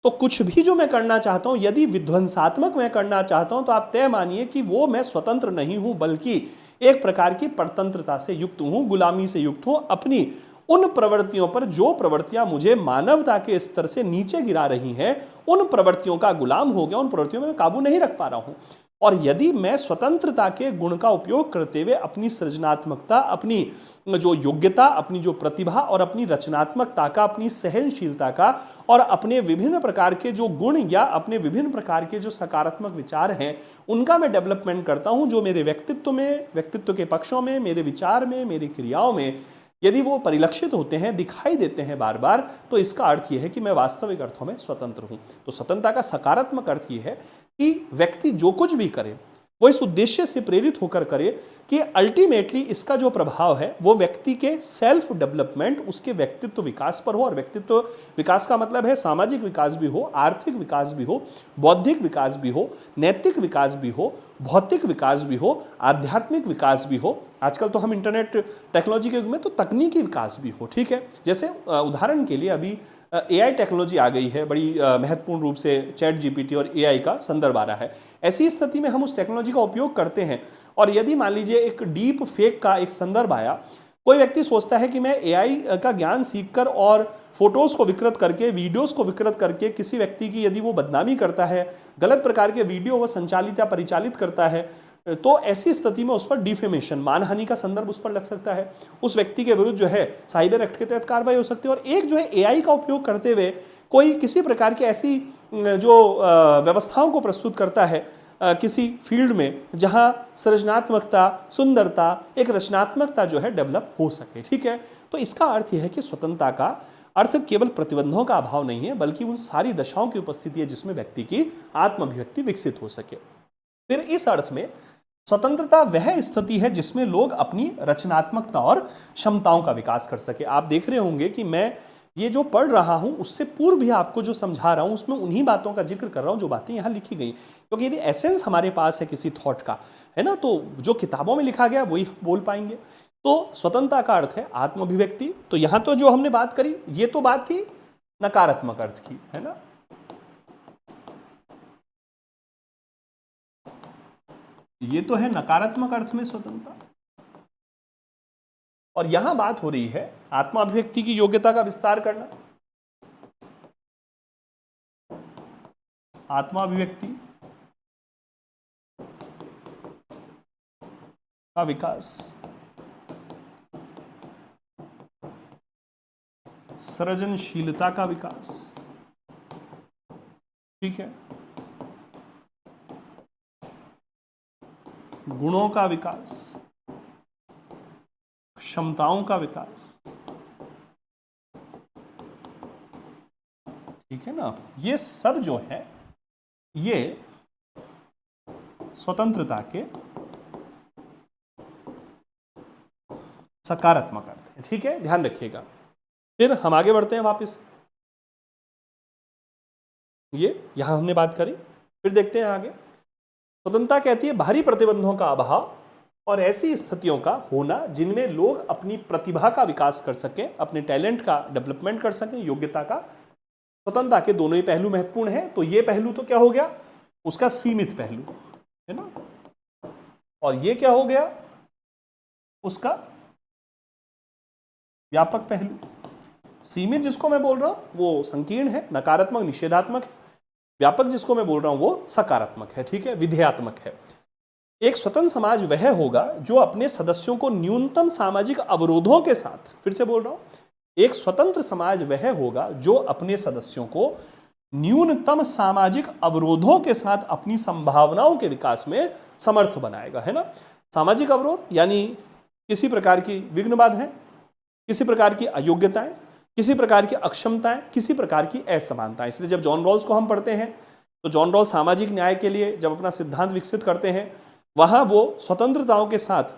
तो कुछ भी जो मैं करना चाहता हूं, यदि विध्वंसात्मक मैं करना चाहता हूं तो आप तय मानिए कि वो मैं स्वतंत्र नहीं हूं, बल्कि एक प्रकार की परतंत्रता से युक्त हूं, गुलामी से युक्त हूं। अपनी उन प्रवृत्तियों पर जो प्रवृत्तियां मुझे मानवता के स्तर से नीचे गिरा रही हैं, उन प्रवृत्तियों का गुलाम हो गया, उन प्रवृत्तियों में मैं काबू नहीं रख पा रहा हूं। और यदि मैं स्वतंत्रता के गुण का उपयोग करते हुए अपनी सृजनात्मकता, अपनी जो योग्यता, अपनी जो प्रतिभा और अपनी रचनात्मकता का, अपनी सहनशीलता का और अपने विभिन्न प्रकार के जो गुण या अपने विभिन्न प्रकार के जो सकारात्मक विचार हैं उनका मैं डेवलपमेंट करता हूं, जो मेरे व्यक्तित्व में, व्यक्तित्व के पक्षों में, मेरे विचार में, मेरी क्रियाओं में यदि वो परिलक्षित होते हैं, दिखाई देते हैं बार बार, तो इसका अर्थ यह है कि मैं वास्तविक अर्थों में स्वतंत्र हूं। तो स्वतंत्रता का सकारात्मक अर्थ यह है कि व्यक्ति जो कुछ भी करे वो इस उद्देश्य से प्रेरित होकर करे कि अल्टीमेटली इसका जो प्रभाव है वो व्यक्ति के सेल्फ डेवलपमेंट, उसके व्यक्तित्व विकास पर हो। और व्यक्तित्व विकास का मतलब है सामाजिक विकास भी हो, आर्थिक विकास भी हो, बौद्धिक विकास भी हो, नैतिक विकास भी हो, भौतिक विकास भी हो, आध्यात्मिक विकास भी हो। आजकल तो हम इंटरनेट टेक्नोलॉजी के युग में, तो तकनीकी विकास भी हो। ठीक है, जैसे उदाहरण के लिए अभी एआई टेक्नोलॉजी आ गई है, बड़ी महत्वपूर्ण रूप से चैट जीपीटी और एआई का संदर्भ आ रहा है। ऐसी स्थिति में हम उस टेक्नोलॉजी का उपयोग करते हैं और यदि मान लीजिए एक डीप फेक का एक संदर्भ आया, कोई व्यक्ति सोचता है कि मैं एआई का ज्ञान सीखकर और फोटोज को विकृत करके, वीडियोस को विकृत करके किसी व्यक्ति की यदि वो बदनामी करता है, गलत प्रकार के वीडियो वो संचालित या परिचालित करता है, तो ऐसी स्थिति में उस पर डिफेमेशन, मानहानि का संदर्भ उस पर लग सकता है। उस व्यक्ति के विरुद्ध जो है साइबर एक्ट के तहत कार्रवाई हो सकती है। और एक जो है एआई का उपयोग करते हुए कोई किसी प्रकार की ऐसी जो व्यवस्थाओं को प्रस्तुत करता है किसी फील्ड में जहां सृजनात्मकता, सुंदरता, एक रचनात्मकता जो है डेवलप हो सके। ठीक है, तो इसका अर्थ यह है कि स्वतंत्रता का अर्थ केवल प्रतिबंधों का अभाव नहीं है, बल्कि उन सारी दशाओं की उपस्थिति है जिसमें व्यक्ति की आत्म अभिव्यक्ति विकसित हो सके। फिर इस अर्थ में स्वतंत्रता वह स्थिति है जिसमें लोग अपनी रचनात्मकता और क्षमताओं का विकास कर सके। आप देख रहे होंगे कि मैं ये जो पढ़ रहा हूं उससे पूर्व भी आपको जो समझा रहा हूं उसमें उन्हीं बातों का जिक्र कर रहा हूं जो बातें यहां लिखी गई, क्योंकि यदि एसेंस हमारे पास है किसी थॉट का, है ना, तो जो किताबों में लिखा गया वही हम बोल पाएंगे। तो स्वतंत्रता का अर्थ है आत्म अभिव्यक्ति। तो यहां तो जो हमने बात करी ये तो बात थी नकारात्मक अर्थ की, है ना, ये तो है नकारात्मक अर्थ में स्वतंत्रता। और यहां बात हो रही है आत्मा अभिव्यक्ति की योग्यता का विस्तार करना, आत्मा अभिव्यक्ति का विकास, सृजनशीलता का विकास। ठीक है, गुणों का विकास, क्षमताओं का विकास। ठीक है ना, ये सब जो है ये स्वतंत्रता के सकारात्मक अर्थ है। ठीक है, ध्यान रखिएगा। फिर हम आगे बढ़ते हैं वापस, ये यहां हमने बात करी, फिर देखते हैं आगे। स्वतंत्रता कहती है बाहरी प्रतिबंधों का अभाव और ऐसी स्थितियों का होना जिनमें लोग अपनी प्रतिभा का विकास कर सकें, अपने टैलेंट का डेवलपमेंट कर सकें, योग्यता का। स्वतंत्रता के दोनों ही पहलू महत्वपूर्ण हैं। तो ये पहलू तो क्या हो गया, उसका सीमित पहलू, है ना, और ये क्या हो गया, उसका व्यापक पहलू। सीमित जिसको मैं बोल रहा हूं वो संकीर्ण है, नकारात्मक, निषेधात्मक है। व्यापक जिसको मैं बोल रहा हूं वो सकारात्मक है, ठीक है, विधेयात्मक है। एक स्वतंत्र समाज वह होगा जो अपने सदस्यों को न्यूनतम सामाजिक अवरोधों के साथ, फिर से बोल रहा हूं, एक स्वतंत्र समाज वह होगा जो अपने सदस्यों को न्यूनतम सामाजिक अवरोधों के साथ अपनी संभावनाओं के विकास में समर्थ बनाएगा, है ना। सामाजिक अवरोध यानी किसी प्रकार की विघ्न बाधाएं, किसी प्रकार की अयोग्यताएं, किसी प्रकार की अक्षमताएं, किसी प्रकार की असमानताएं। इसलिए जब जॉन रॉल्स को हम पढ़ते हैं तो जॉन रॉल्स सामाजिक न्याय के लिए जब अपना सिद्धांत विकसित करते हैं, वहां वो स्वतंत्रताओं के साथ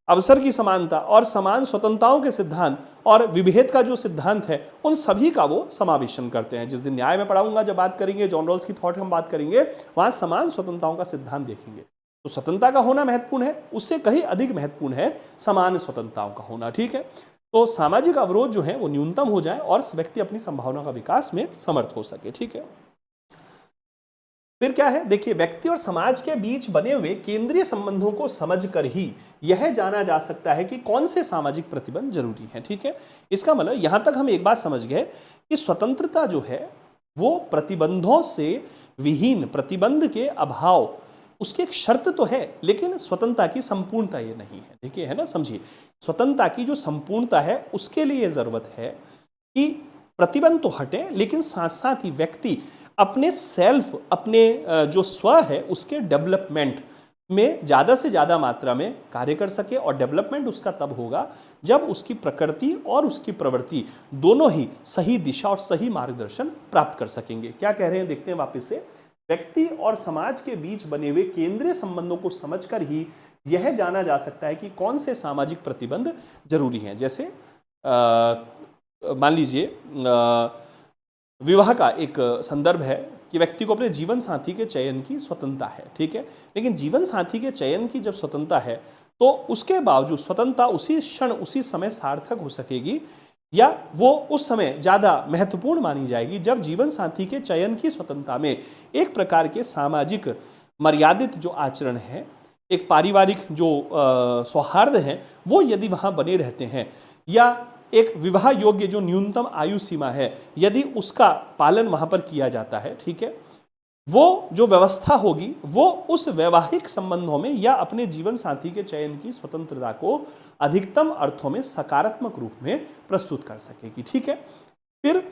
अवसर की समानता और समान स्वतंत्रताओं के सिद्धांत और विभेद का जो सिद्धांत है उन सभी का वो समावेशन करते हैं। जिस दिन न्याय में पढ़ाऊंगा, जब बात करेंगे जॉन रॉल्स की थॉट हम बात करेंगे, वहां समान स्वतंत्रताओं का सिद्धांत देखेंगे। तो स्वतंत्रता का होना महत्वपूर्ण है, उससे कहीं अधिक महत्वपूर्ण है समान स्वतंत्रताओं का होना, ठीक है। तो सामाजिक अवरोध जो है वो न्यूनतम हो जाए और व्यक्ति अपनी संभावना का विकास में समर्थ हो सके, ठीक है। फिर क्या है, देखिए, व्यक्ति और समाज के बीच बने हुए केंद्रीय संबंधों को समझकर ही यह जाना जा सकता है कि कौन से सामाजिक प्रतिबंध जरूरी हैं, ठीक है। इसका मतलब यहां तक हम एक बात समझ गए कि स्वतंत्रता जो है वो प्रतिबंधों से विहीन, प्रतिबंध के अभाव, उसकी एक शर्त तो है, लेकिन स्वतंत्रता की संपूर्णता ये नहीं है। देखिए, है ना, समझिए, स्वतंत्रता की जो संपूर्णता है उसके लिए जरूरत है कि प्रतिबंध तो हटे, लेकिन साथ साथ ही व्यक्ति अपने सेल्फ, अपने जो स्व है उसके डेवलपमेंट में ज़्यादा से ज़्यादा मात्रा में कार्य कर सके। और डेवलपमेंट उसका तब होगा जब उसकी प्रकृति और उसकी प्रवृत्ति दोनों ही सही दिशा और सही मार्गदर्शन प्राप्त कर सकेंगे। क्या कह रहे हैं, देखते हैं वापस से। व्यक्ति और समाज के बीच बने हुए केंद्रीय संबंधों को समझकर ही यह जाना जा सकता है कि कौन से सामाजिक प्रतिबंध जरूरी हैं। जैसे मान लीजिए विवाह का एक संदर्भ है कि व्यक्ति को अपने जीवन साथी के चयन की स्वतंत्रता है, ठीक है। लेकिन जीवन साथी के चयन की जब स्वतंत्रता है तो उसके बावजूद स्वतंत्रता उसी क्षण उसी समय सार्थक हो सकेगी या वो उस समय ज़्यादा महत्वपूर्ण मानी जाएगी जब जीवन साथी के चयन की स्वतंत्रता में एक प्रकार के सामाजिक मर्यादित जो आचरण है, एक पारिवारिक जो सौहार्द है, वो यदि वहाँ बने रहते हैं, या एक विवाह योग्य जो न्यूनतम आयु सीमा है यदि उसका पालन वहां पर किया जाता है, ठीक है, वो जो व्यवस्था होगी वो उस वैवाहिक संबंधों में या अपने जीवन साथी के चयन की स्वतंत्रता को अधिकतम अर्थों में सकारात्मक रूप में प्रस्तुत कर सकेगी, ठीक है। फिर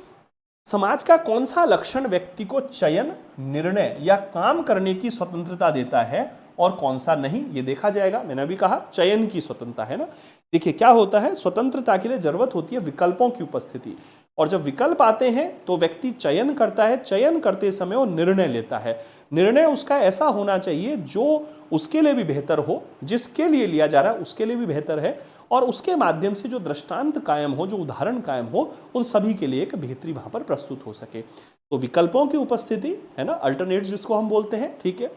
समाज का कौन सा लक्षण व्यक्ति को चयन, निर्णय या काम करने की स्वतंत्रता देता है और कौन सा नहीं, ये देखा जाएगा। मैंने अभी कहा चयन की स्वतंत्रता, है ना। देखिए, क्या होता है, स्वतंत्रता के लिए जरूरत होती है विकल्पों की उपस्थिति, और जब विकल्प आते हैं तो व्यक्ति चयन करता है। चयन करते समय वो निर्णय लेता है। निर्णय उसका ऐसा होना चाहिए जो उसके लिए भी बेहतर हो, जिसके लिए लिया जा रहा है उसके लिए भी बेहतर है, और उसके माध्यम से जो दृष्टांत कायम हो, जो उदाहरण कायम हो, उन सभी के लिए एक बेहतरी वहां पर प्रस्तुत हो सके। तो विकल्पों की उपस्थिति, है ना, अल्टरनेट्स जिसको हम बोलते हैं, ठीक है,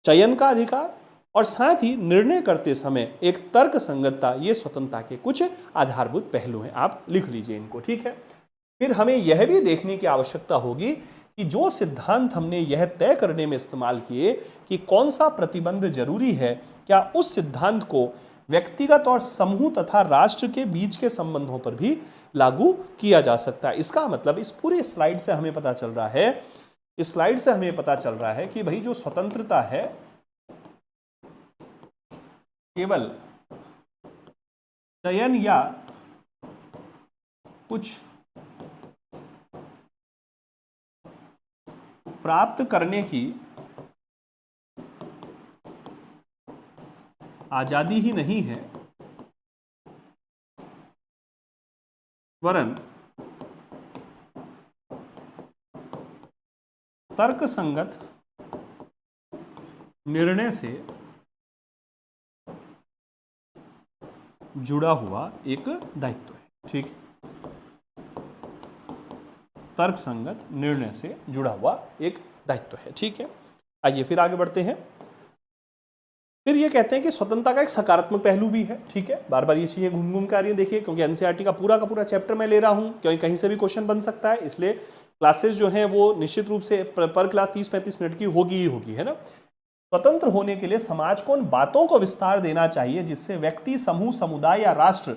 चयन का अधिकार और साथ ही निर्णय करते समय एक तर्क संगतता, ये स्वतंत्रता के कुछ आधारभूत पहलू हैं। आप लिख लीजिए इनको, ठीक है। फिर हमें यह भी देखने की आवश्यकता होगी कि जो सिद्धांत हमने यह तय करने में इस्तेमाल किए कि कौन सा प्रतिबंध जरूरी है, क्या उस सिद्धांत को व्यक्तिगत और समूह तथा राष्ट्र के बीच के संबंधों पर भी लागू किया जा सकता है। इसका मतलब इस पूरी स्लाइड से हमें पता चल रहा है, इस स्लाइड से हमें पता चल रहा है कि भाई जो स्वतंत्रता है केवल चयन या कुछ प्राप्त करने की आजादी ही नहीं है, वरन तर्कसंगत निर्णय से जुड़ा हुआ एक दायित्व है, ठीक है। तर्कसंगत निर्णय से जुड़ा हुआ एक दायित्व है, ठीक है। आइए फिर आगे बढ़ते हैं। फिर ये कहते हैं कि स्वतंत्रता का एक सकारात्मक पहलू भी है, ठीक है। बार बार ये चीजें घूम घूम के आ रही है, देखिए, क्योंकि एनसीईआरटी का पूरा चैप्टर मैं ले रहा हूं, क्योंकि कहीं से भी क्वेश्चन बन सकता है, इसलिए क्लासेस जो हैं वो निश्चित रूप से पर क्लास 30-35 मिनट की होगी ही होगी, है ना। स्वतंत्र होने के लिए समाज को उन बातों को विस्तार देना चाहिए जिससे व्यक्ति, समूह, समुदाय या राष्ट्र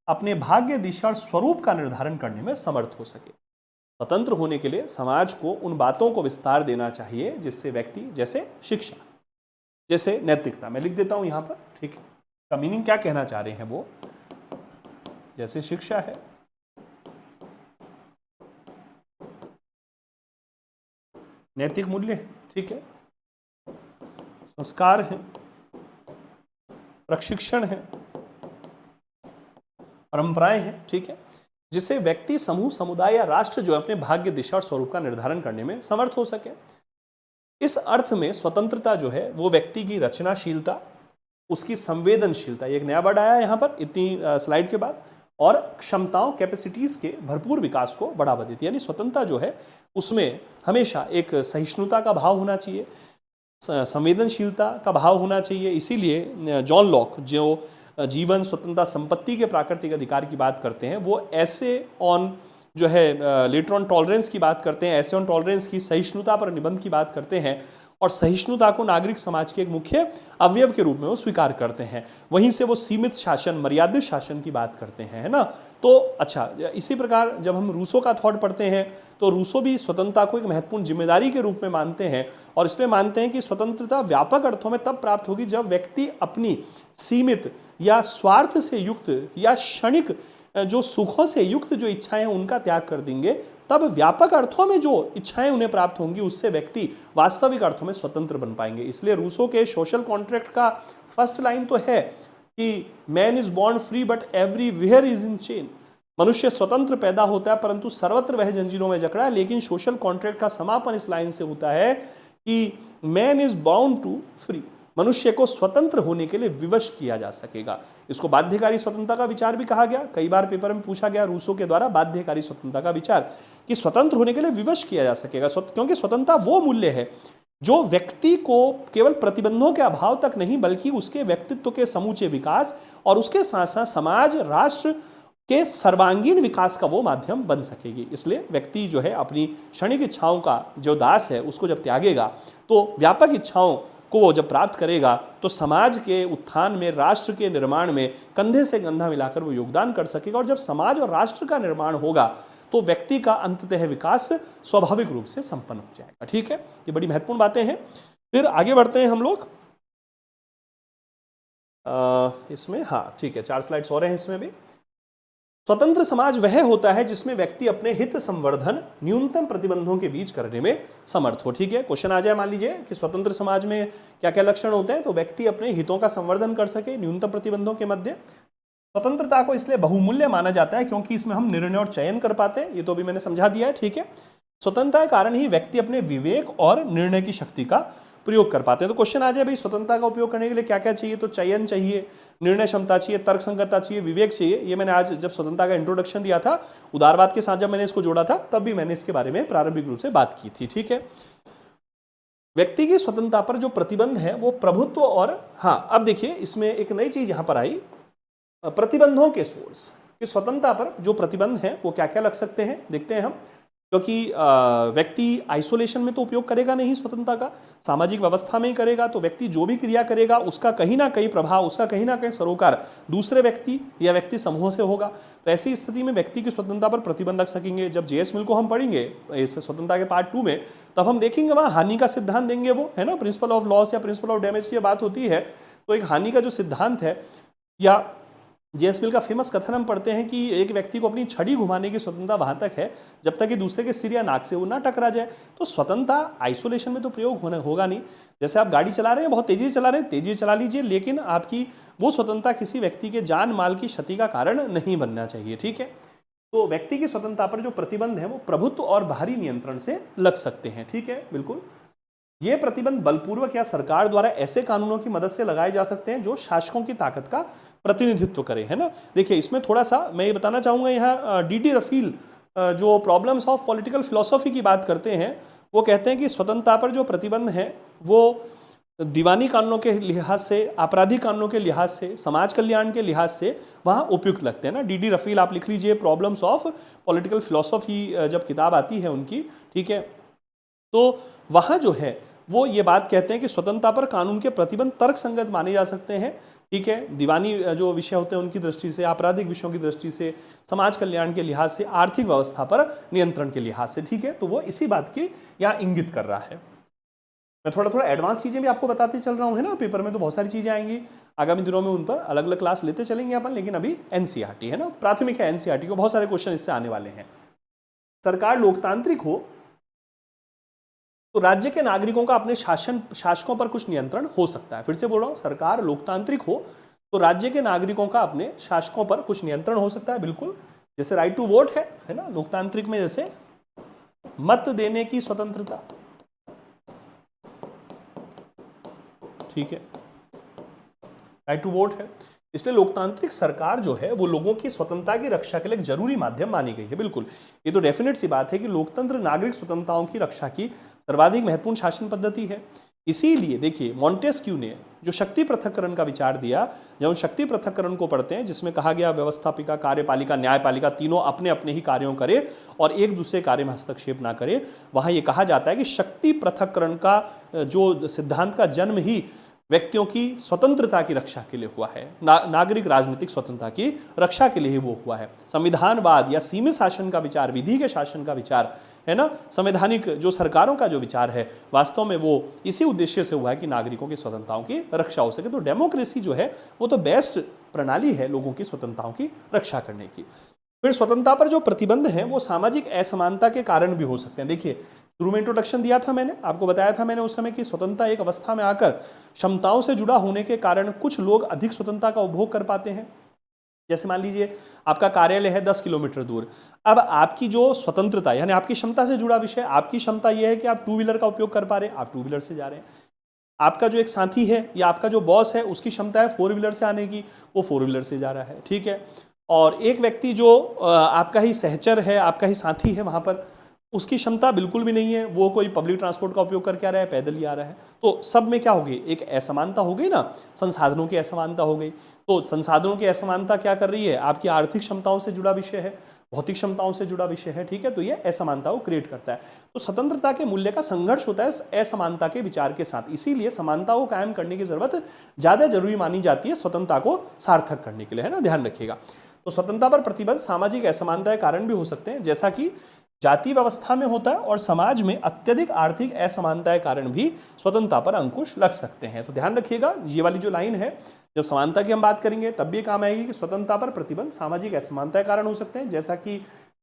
अपने भाग्य, दिशा और स्वरूप का निर्धारण करने में समर्थ हो सके। स्वतंत्र होने के लिए समाज को उन बातों को विस्तार देना चाहिए जिससे व्यक्ति, जैसे शिक्षा, जैसे नैतिकता, मैं लिख देता हूं यहां पर, ठीक है, का मीनिंग क्या कहना चाह रहे हैं वो, जैसे शिक्षा है, नैतिक मूल्य है, ठीक है, संस्कार है, प्रशिक्षण है, परंपराएं हैं, ठीक है, जिससे व्यक्ति, समूह, समुदाय या राष्ट्र जो अपने भाग्य, दिशा और स्वरूप का निर्धारण करने में समर्थ हो सके। इस अर्थ में स्वतंत्रता जो है वो व्यक्ति की रचनाशीलता, उसकी संवेदनशीलता, एक नया वर्ड आया यहां पर इतनी स्लाइड के बाद, और क्षमताओं, कैपेसिटीज के भरपूर विकास को बढ़ावा देती है। यानी स्वतंत्रता जो है उसमें हमेशा एक सहिष्णुता का भाव होना चाहिए, संवेदनशीलता का भाव होना चाहिए। इसीलिए जॉन लॉक जो जीवन, स्वतंत्रता, संपत्ति के प्राकृतिक अधिकार की बात करते हैं, वो ऐसे ऑन जो है लेटर ऑन टॉलरेंस की बात करते हैं, ऐसे ऑन टॉलरेंस की, सहिष्णुता पर निबंध की बात करते हैं, और सहिष्णुता को नागरिक समाज के एक मुख्य अवयव के रूप में वो स्वीकार करते हैं। वहीं से वो सीमित शासन, मर्यादित शासन की बात करते हैं, है ना। तो अच्छा, इसी प्रकार जब हम रूसो का थॉट पढ़ते हैं तो रूसो भी स्वतंत्रता को एक महत्वपूर्ण जिम्मेदारी के रूप में मानते हैं, और इसलिए मानते हैं कि स्वतंत्रता व्यापक अर्थों में तब प्राप्त होगी जब व्यक्ति अपनी सीमित या स्वार्थ से युक्त या क्षणिक जो सुखों से युक्त जो इच्छाएं हैं उनका त्याग कर देंगे, तब व्यापक अर्थों में जो इच्छाएं उन्हें प्राप्त होंगी उससे व्यक्ति वास्तविक अर्थों में स्वतंत्र बन पाएंगे। इसलिए रूसो के सोशल कॉन्ट्रैक्ट का फर्स्ट लाइन तो है कि man is born free but everywhere is in chain. मनुष्य स्वतंत्र पैदा होता है परंतु सर्वत्र वह जंजीरों में जकड़ा है। लेकिन सोशल कॉन्ट्रैक्ट का समापन इस लाइन से होता है कि man is bound to free. मनुष्य को स्वतंत्र होने के लिए विवश किया जा सकेगा। इसको बाध्यकारी स्वतंत्रता का विचार भी कहा गया। कई बार पेपर में पूछा गया रूसो के द्वारा बाध्यकारी स्वतंत्रता का विचार, कि स्वतंत्र होने के लिए विवश किया जा सकेगा, क्योंकि स्वतंत्रता वो मूल्य है जो व्यक्ति को केवल प्रतिबंधों के अभाव तक नहीं बल्कि उसके व्यक्तित्व के समूचे विकास और उसके साथ साथ समाज, राष्ट्र के सर्वांगीण विकास का वो माध्यम बन सकेगी। इसलिए व्यक्ति जो है अपनी क्षणिक इच्छाओं का जो दास है उसको जब त्यागेगा तो व्यापक इच्छाओं को वो जब प्राप्त करेगा तो समाज के उत्थान में, राष्ट्र के निर्माण में कंधे से कंधा मिलाकर वो योगदान कर सकेगा। और जब समाज और राष्ट्र का निर्माण होगा तो व्यक्ति का अंततः विकास स्वाभाविक रूप से संपन्न हो जाएगा। ठीक है, ये बड़ी महत्वपूर्ण बातें हैं। फिर आगे बढ़ते हैं हम लोग इसमें। हाँ ठीक है, 4 स्लाइड्स और हैं इसमें भी। स्वतंत्र समाज वह होता है जिसमें व्यक्ति अपने हित संवर्धन न्यूनतम प्रतिबंधों के बीच करने में समर्थ हो। ठीक है, क्वेश्चन आ जाए मान लीजिए कि स्वतंत्र समाज में क्या क्या लक्षण होते हैं, तो व्यक्ति अपने हितों का संवर्धन कर सके न्यूनतम प्रतिबंधों के मध्य। स्वतंत्रता को इसलिए बहुमूल्य माना जाता है क्योंकि इसमें हम निर्णय और चयन कर पाते हैं, ये तो अभी मैंने समझा दिया है। ठीक है, स्वतंत्रता के कारण ही व्यक्ति अपने विवेक और निर्णय की शक्ति का प्रयोग कर पाते हैं। तो क्वेश्चन आ जाए भाई स्वतंत्रता का उपयोग करने के लिए क्या क्या चाहिए, तो चयन चाहिए, निर्णय क्षमता चाहिए, तर्क संगतता चाहिए, विवेक चाहिए। ये मैंने आज जब स्वतंत्रता का इंट्रोडक्शन दिया था, उदारवाद के साथ जब मैंने इसको जोड़ा था तब भी मैंने इसके बारे में प्रारंभिक रूप से बात की थी। ठीक है, व्यक्ति की स्वतंत्रता पर जो प्रतिबंध है वो प्रभुत्व और, हाँ अब देखिए इसमें एक नई चीज यहां पर आई, प्रतिबंधों के सोर्स। कि स्वतंत्रता पर जो प्रतिबंध है वो क्या क्या लग सकते हैं देखते हैं हम। क्योंकि व्यक्ति आइसोलेशन में तो उपयोग करेगा नहीं स्वतंत्रता का, सामाजिक व्यवस्था में ही करेगा। तो व्यक्ति जो भी क्रिया करेगा उसका कहीं ना कहीं प्रभाव, उसका कहीं ना कहीं सरोकार दूसरे व्यक्ति या व्यक्ति समूह से होगा। तो ऐसी स्थिति में व्यक्ति की स्वतंत्रता पर प्रतिबंध लग सकेंगे। जब जेएस मिल को हम पढ़ेंगे इस स्वतंत्रता के पार्ट 2 में, तब हम देखेंगे वहाँ हानि का सिद्धांत देंगे वो, है ना, प्रिंसिपल ऑफ लॉस या प्रिंसिपल ऑफ डैमेज की बात होती है। तो एक हानि का जो सिद्धांत है, या जेएस मिल का फेमस कथन हम पढ़ते हैं कि एक व्यक्ति को अपनी छड़ी घुमाने की स्वतंत्रता वहां तक है जब तक कि दूसरे के सिर या नाक से वो ना टकरा जाए। तो स्वतंत्रता आइसोलेशन में तो प्रयोग होगा नहीं। जैसे आप गाड़ी चला रहे हैं, बहुत तेजी से चला रहे हैं, तेजी से चला लीजिए, लेकिन आपकी वो स्वतंत्रता किसी व्यक्ति के जान माल की क्षति का कारण नहीं बनना चाहिए। ठीक है, तो व्यक्ति की स्वतंत्रता पर जो प्रतिबंध है वो प्रभुत्व और बाहरी नियंत्रण से लग सकते हैं। ठीक है, बिल्कुल। ये प्रतिबंध बलपूर्वक या सरकार द्वारा ऐसे कानूनों की मदद से लगाए जा सकते हैं जो शासकों की ताकत का प्रतिनिधित्व करे, है ना। देखिए इसमें थोड़ा सा मैं ये बताना चाहूंगा, यहाँ डीडी रफील जो प्रॉब्लम्स ऑफ पॉलिटिकल फिलोसॉफी की बात करते हैं, वो कहते हैं कि स्वतंत्रता पर जो प्रतिबंध है वो दीवानी कानूनों के लिहाज से, आपराधिक कानूनों के लिहाज से, समाज कल्याण के लिहाज से वहाँ उपयुक्त लगते हैं ना। डीडी रफील आप लिख लीजिए, प्रॉब्लम्स ऑफ पॉलिटिकल फिलोसॉफी जब किताब आती है उनकी, ठीक है, तो वहाँ जो है वो ये बात कहते हैं कि स्वतंत्रता पर कानून के प्रतिबंध तर्कसंगत माने जा सकते हैं, ठीक है, दीवानी जो विषय होते हैं उनकी दृष्टि से, आपराधिक विषयों की दृष्टि से, समाज कल्याण के लिहाज से, आर्थिक व्यवस्था पर नियंत्रण के लिहाज से, ठीक है। तो वो इसी बात की यहाँ इंगित कर रहा है। मैं थोड़ा थोड़ा एडवांस चीजें भी आपको बताते चल रहा हूँ, है ना, पेपर में तो बहुत सारी चीजें आएंगी, आगामी दिनों में उन पर अलग अलग क्लास लेते चलेंगे अपन, लेकिन अभी एनसीईआरटी है ना, प्राथमिक है एनसीईआरटी को, बहुत सारे क्वेश्चन इससे आने वाले हैं। सरकार लोकतांत्रिक हो तो राज्य के नागरिकों का अपने शासकों पर कुछ नियंत्रण हो सकता है। फिर से बोल रहा हूं, सरकार लोकतांत्रिक हो तो राज्य के नागरिकों का अपने शासकों पर कुछ नियंत्रण हो सकता है, बिल्कुल। जैसे राइट टू वोट है ना, लोकतांत्रिक में जैसे मत देने की स्वतंत्रता, ठीक है, राइट टू वोट है। इसलिए लोकतांत्रिक सरकार जो है वो लोगों की स्वतंत्रता की रक्षा के लिए एक जरूरी माध्यम मानी गई है, बिल्कुल। ये तो डेफिनेट सी बात है कि लोकतंत्र नागरिक स्वतंत्रताओं की रक्षा की सर्वाधिक महत्वपूर्ण शासन पद्धति है। इसीलिए देखिए, मॉन्टेस्क्यू ने जो शक्ति पृथक्करण का विचार दिया, जब हम शक्ति पृथक्करण को पढ़ते हैं जिसमें कहा गया व्यवस्थापिका, कार्यपालिका, न्यायपालिका तीनों अपने अपने ही कार्यों करे और एक दूसरे कार्य में हस्तक्षेप ना करे, वहां ये कहा जाता है कि शक्ति पृथक्करण का जो सिद्धांत का जन्म ही व्यक्तियों की स्वतंत्रता की रक्षा के लिए हुआ है, नागरिक राजनीतिक स्वतंत्रता की रक्षा के लिए ही वो हुआ है। संविधानवाद या सीमित शासन का विचार, विधि के शासन का विचार, है ना, संवैधानिक जो सरकारों का जो विचार है, वास्तव में वो इसी उद्देश्य से हुआ है कि नागरिकों की स्वतंत्रताओं की रक्षा हो सके। तो डेमोक्रेसी जो है वो तो बेस्ट प्रणाली है लोगों की स्वतंत्रताओं की रक्षा करने की। फिर स्वतंत्रता पर जो प्रतिबंध हैं वो सामाजिक असमानता के कारण भी हो सकते हैं। देखिए, शुरू में इंट्रोडक्शन दिया था मैंने, आपको बताया था मैंने उस समय कि स्वतंत्रता एक अवस्था में आकर क्षमताओं से जुड़ा होने के कारण कुछ लोग अधिक स्वतंत्रता का उपभोग कर पाते हैं। जैसे मान लीजिए आपका कार्यालय है 10 किलोमीटर दूर, अब आपकी जो स्वतंत्रता यानी आपकी क्षमता से जुड़ा विषय, आपकी क्षमता यह है कि आप टू व्हीलर का उपयोग कर पा रहे हैं, आप टू व्हीलर से जा रहे हैं। आपका जो एक साथी है या आपका जो बॉस है उसकी क्षमता है फोर व्हीलर से आने की, वो फोर व्हीलर से जा रहा है, ठीक है। और एक व्यक्ति जो आपका ही सहचर है, आपका ही साथी है, वहां पर उसकी क्षमता बिल्कुल भी नहीं है, वो कोई पब्लिक ट्रांसपोर्ट का उपयोग करके आ रहा है, पैदल ही आ रहा है। तो सब में क्या हो गई, एक असमानता हो गई ना, संसाधनों की असमानता हो गई। तो संसाधनों की असमानता क्या कर रही है, आपकी आर्थिक क्षमताओं से जुड़ा विषय है, भौतिक क्षमताओं से जुड़ा विषय है, ठीक है। तो ये असमानता को क्रिएट करता है। तो स्वतंत्रता के मूल्य का संघर्ष होता है असमानता के विचार के साथ, इसीलिए समानता को कायम करने की जरूरत ज्यादा जरूरी मानी जाती है स्वतंत्रता को सार्थक करने के लिए, है ना, ध्यान रखिएगा। तो स्वतंत्रता पर प्रतिबंध सामाजिक असमानता के कारण भी हो सकते हैं, जैसा कि जाति व्यवस्था में होता है, और समाज में अत्यधिक आर्थिक असमानता के कारण भी स्वतंत्रता पर अंकुश लग सकते हैं। तो ध्यान रखिएगा, ये वाली जो लाइन है, जब समानता की हम बात करेंगे तब भी काम आएगी कि स्वतंत्रता पर प्रतिबंध सामाजिक असमानता के कारण हो सकते हैं, जैसा कि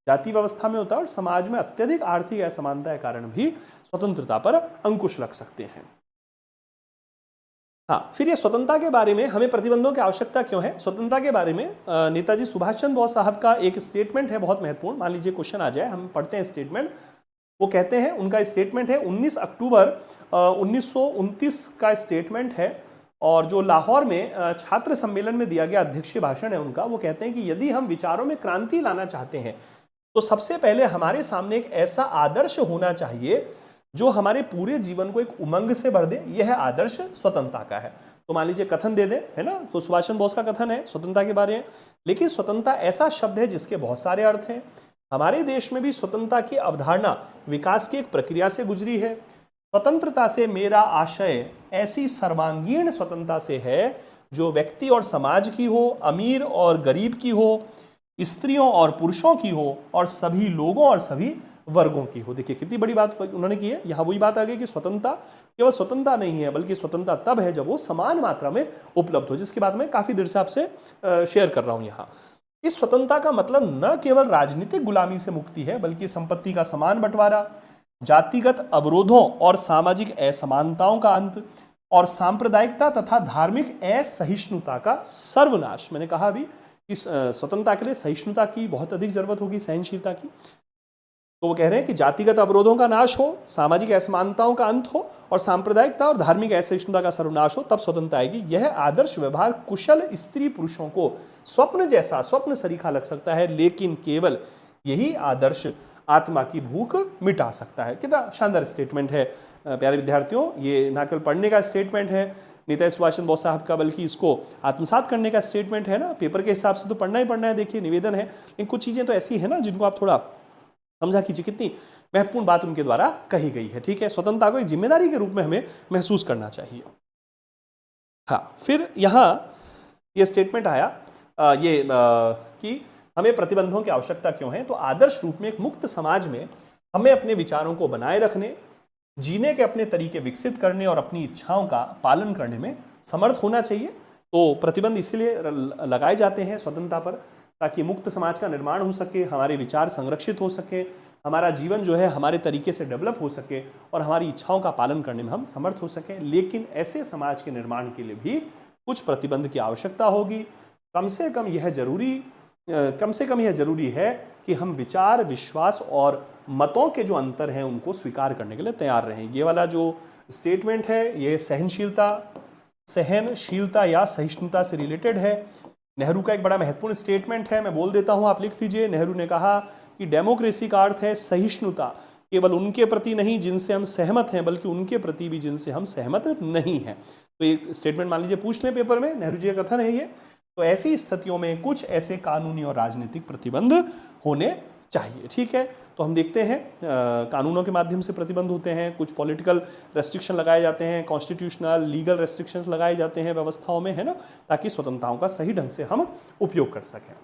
जाति व्यवस्था में होता है, और समाज में अत्यधिक आर्थिक असमानता के कारण भी स्वतंत्रता पर अंकुश लग सकते हैं। हाँ, फिर ये स्वतंत्रता के बारे में हमें प्रतिबंधों की आवश्यकता क्यों है। स्वतंत्रता के बारे में नेताजी सुभाष चंद्र बोस साहब का एक स्टेटमेंट है बहुत महत्वपूर्ण। मान लीजिए क्वेश्चन आ जाए, हम पढ़ते हैं स्टेटमेंट। वो कहते हैं, उनका स्टेटमेंट है 19 अक्टूबर 1929 का स्टेटमेंट है, और जो लाहौर में छात्र सम्मेलन में दिया गया अध्यक्षीय भाषण है उनका। वो कहते हैं कि यदि हम विचारों में क्रांति लाना चाहते हैं तो सबसे पहले हमारे सामने एक ऐसा आदर्श होना चाहिए जो हमारे पूरे जीवन को एक उमंग से भर दे। यह आदर्श स्वतंत्रता का है। तो मान लीजिए कथन दे दे, है ना, तो सुभाष चंद्र बोस का कथन है स्वतंत्रता के बारे में। लेकिन स्वतंत्रता ऐसा शब्द है जिसके बहुत सारे अर्थ हैं। हमारे देश में भी स्वतंत्रता की अवधारणा विकास की एक प्रक्रिया से गुजरी है। स्वतंत्रता से मेरा आशय ऐसी सर्वांगीण स्वतंत्रता से है जो व्यक्ति और समाज की हो, अमीर और गरीब की हो, स्त्रियों और पुरुषों की हो, और सभी लोगों और सभी वर्गों की हो। देखिए कितनी बड़ी बात उन्होंने की है। यहां वही बात आ गई कि स्वतंत्रता केवल स्वतंत्रता नहीं है, बल्कि स्वतंत्रता तब है जब वो समान मात्रा में उपलब्ध हो, जिसकी बात मैं काफी देर से आपसे शेयर कर रहा हूं। यहाँ इस स्वतंत्रता का मतलब न केवल राजनीतिक गुलामी से मुक्ति है, बल्कि संपत्ति का समान बंटवारा, जातिगत अवरोधों और सामाजिक असमानताओं का अंत, और सांप्रदायिकता तथा धार्मिक असहिष्णुता का सर्वनाश। मैंने कहा अभी कि स्वतंत्रता के लिए सहिष्णुता की बहुत अधिक जरूरत होगी, सहनशीलता की। तो वो कह रहे हैं कि जातिगत अवरोधों का नाश हो, सामाजिक असमानताओं का अंत हो, और सांप्रदायिकता और धार्मिक असहिष्णुता का सर्वनाश हो, तब स्वतंत्रता आएगी। यह आदर्श व्यवहार कुशल स्त्री पुरुषों को स्वप्न जैसा, स्वप्न सरीखा लग सकता है, लेकिन केवल यही आदर्श आत्मा की भूख मिटा सकता है। कितना शानदार स्टेटमेंट है प्यारे विद्यार्थियों। ये ना केवल पढ़ने का स्टेटमेंट है नेताजी सुभाष चंद्र बोस साहब का, बल्कि इसको आत्मसात करने का स्टेटमेंट है ना। पेपर के हिसाब से तो पढ़ना ही पढ़ना है, देखिए निवेदन है, लेकिन कुछ चीजें तो ऐसी है ना जिनको आप थोड़ा समझा कीजिए। कितनी महत्वपूर्ण बात उनके द्वारा कही गई है। ठीक है, स्वतंत्रता को एक जिम्मेदारी के रूप में हमें महसूस करना चाहिए। हाँ, फिर यहाँ ये स्टेटमेंट आया कि हमें प्रतिबंधों की आवश्यकता क्यों है। तो आदर्श रूप में एक मुक्त समाज में हमें अपने विचारों को बनाए रखने, जीने के अपने तरीके विकसित करने और अपनी इच्छाओं का पालन करने में समर्थ होना चाहिए। तो प्रतिबंध इसीलिए लगाए जाते हैं स्वतंत्रता पर, ताकि मुक्त समाज का निर्माण हो सके, हमारे विचार संरक्षित हो सके, हमारा जीवन जो है हमारे तरीके से डेवलप हो सके और हमारी इच्छाओं का पालन करने में हम समर्थ हो सकें। लेकिन ऐसे समाज के निर्माण के लिए भी कुछ प्रतिबंध की आवश्यकता होगी। कम से कम यह जरूरी है कि हम विचार, विश्वास और मतों के जो अंतर हैं उनको स्वीकार करने के लिए तैयार रहें। ये वाला जो स्टेटमेंट है ये सहनशीलता या सहिष्णुता से रिलेटेड है। नेहरू का एक बड़ा महत्वपूर्ण स्टेटमेंट है, मैं बोल देता हूं, आप लिख लीजिए। नेहरू ने कहा कि डेमोक्रेसी का अर्थ है सहिष्णुता, केवल उनके प्रति नहीं जिनसे हम सहमत हैं, बल्कि उनके प्रति भी जिनसे हम सहमत नहीं हैं। तो एक स्टेटमेंट मान लीजिए पूछ लें पेपर में, नेहरू जी का कथन है ये। तो ऐसी स्थितियों में कुछ ऐसे कानूनी और राजनीतिक प्रतिबंध होने चाहिए। ठीक है, तो हम देखते हैं कानूनों के माध्यम से प्रतिबंध होते हैं, कुछ पॉलिटिकल रेस्ट्रिक्शन लगाए जाते हैं, कॉन्स्टिट्यूशनल लीगल रेस्ट्रिक्शंस लगाए जाते हैं व्यवस्थाओं में, है ना, ताकि स्वतंत्रताओं का सही ढंग से हम उपयोग कर सकें।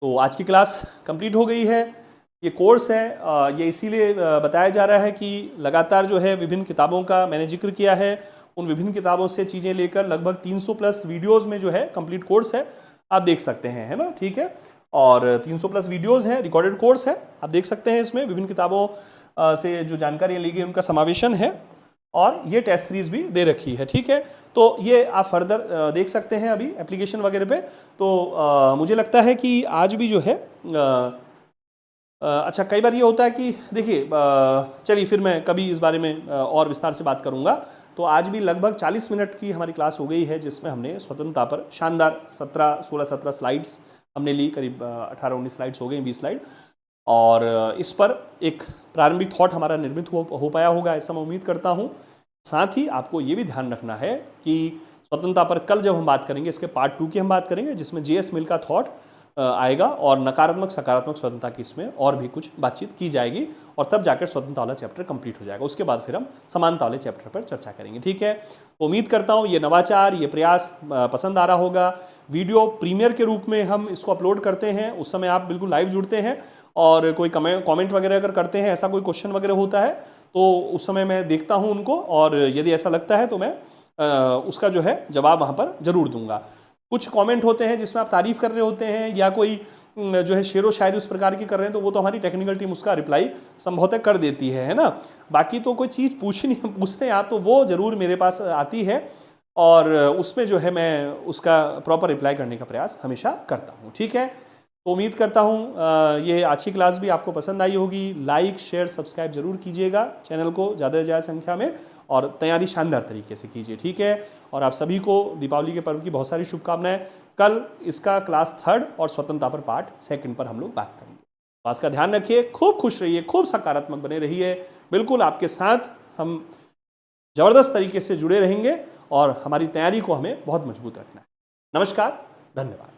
तो आज की क्लास कंप्लीट हो गई है। ये कोर्स है, ये इसीलिए बताया जा रहा है कि लगातार जो है विभिन्न किताबों का मैंने जिक्र किया है, उन विभिन्न किताबों से चीज़ें लेकर लगभग 300 प्लस वीडियोस में जो है कंप्लीट कोर्स है, आप देख सकते हैं, है ना। ठीक है, और 300 प्लस वीडियोस हैं, रिकॉर्डेड कोर्स है, आप देख सकते हैं। इसमें विभिन्न किताबों से जो जानकारियाँ ली गई उनका समावेशन है और ये टेस्ट सीरीज भी दे रखी है। ठीक है, तो ये आप फर्दर देख सकते हैं अभी एप्लीकेशन वगैरह पे। तो मुझे लगता है कि आज भी जो है अच्छा, कई बार ये होता है कि देखिए, चलिए फिर मैं कभी इस बारे में और विस्तार से बात करूंगा। तो आज भी लगभग 40 मिनट की हमारी क्लास हो गई है, जिसमें हमने स्वतंत्रता पर शानदार 16-17 स्लाइड्स हमने ली, करीब 18-19 स्लाइड्स हो गई, 20 स्लाइड। और इस पर एक प्रारंभिक थॉट हमारा निर्मित हो पाया होगा, ऐसा मैं उम्मीद करता हूँ। साथ ही आपको ये भी ध्यान रखना है कि स्वतंत्रता पर कल जब हम बात करेंगे, इसके पार्ट 2 की हम बात करेंगे, जिसमें JS मिल का थॉट आएगा और नकारात्मक सकारात्मक स्वतंत्रता की इसमें और भी कुछ बातचीत की जाएगी, और तब जाकर स्वतंत्रता वाला चैप्टर कंप्लीट हो जाएगा। उसके बाद फिर हम समानता वाले चैप्टर पर चर्चा करेंगे। ठीक है, तो उम्मीद करता हूँ ये नवाचार, ये प्रयास पसंद आ रहा होगा। वीडियो प्रीमियर के रूप में हम इसको अपलोड करते हैं, उस समय आप बिल्कुल लाइव जुड़ते हैं और कोई कमेंट वगैरह अगर करते हैं, ऐसा कोई क्वेश्चन वगैरह होता है तो उस समय मैं देखता हूँ उनको, और यदि ऐसा लगता है तो मैं उसका जो है जवाब वहाँ पर जरूर दूंगा। कुछ कमेंट होते हैं जिसमें आप तारीफ कर रहे होते हैं या कोई जो है शेरो शायरी उस प्रकार की कर रहे हैं, तो वो तो हमारी टेक्निकल टीम उसका रिप्लाई संभवतः कर देती है ना। बाकी तो कोई चीज़ पूछते हैं आप, तो वो ज़रूर मेरे पास आती है और उसमें जो है मैं उसका प्रॉपर रिप्लाई करने का प्रयास हमेशा करता हूँ। ठीक है, तो उम्मीद करता हूँ ये आज की क्लास भी आपको पसंद आई होगी। लाइक, शेयर, सब्सक्राइब जरूर कीजिएगा चैनल को ज़्यादा से ज़्यादा संख्या में, और तैयारी शानदार तरीके से कीजिए। ठीक है, और आप सभी को दीपावली के पर्व की बहुत सारी शुभकामनाएं। कल इसका क्लास 3 और स्वतंत्रता पर पार्ट 2 पर हम लोग बात करेंगे। तो आज का ध्यान रखिए, खूब खुश रहिए, खूब सकारात्मक बने रहिए। बिल्कुल आपके साथ हम ज़बरदस्त तरीके से जुड़े रहेंगे और हमारी तैयारी को हमें बहुत मजबूत रखना है। नमस्कार, धन्यवाद।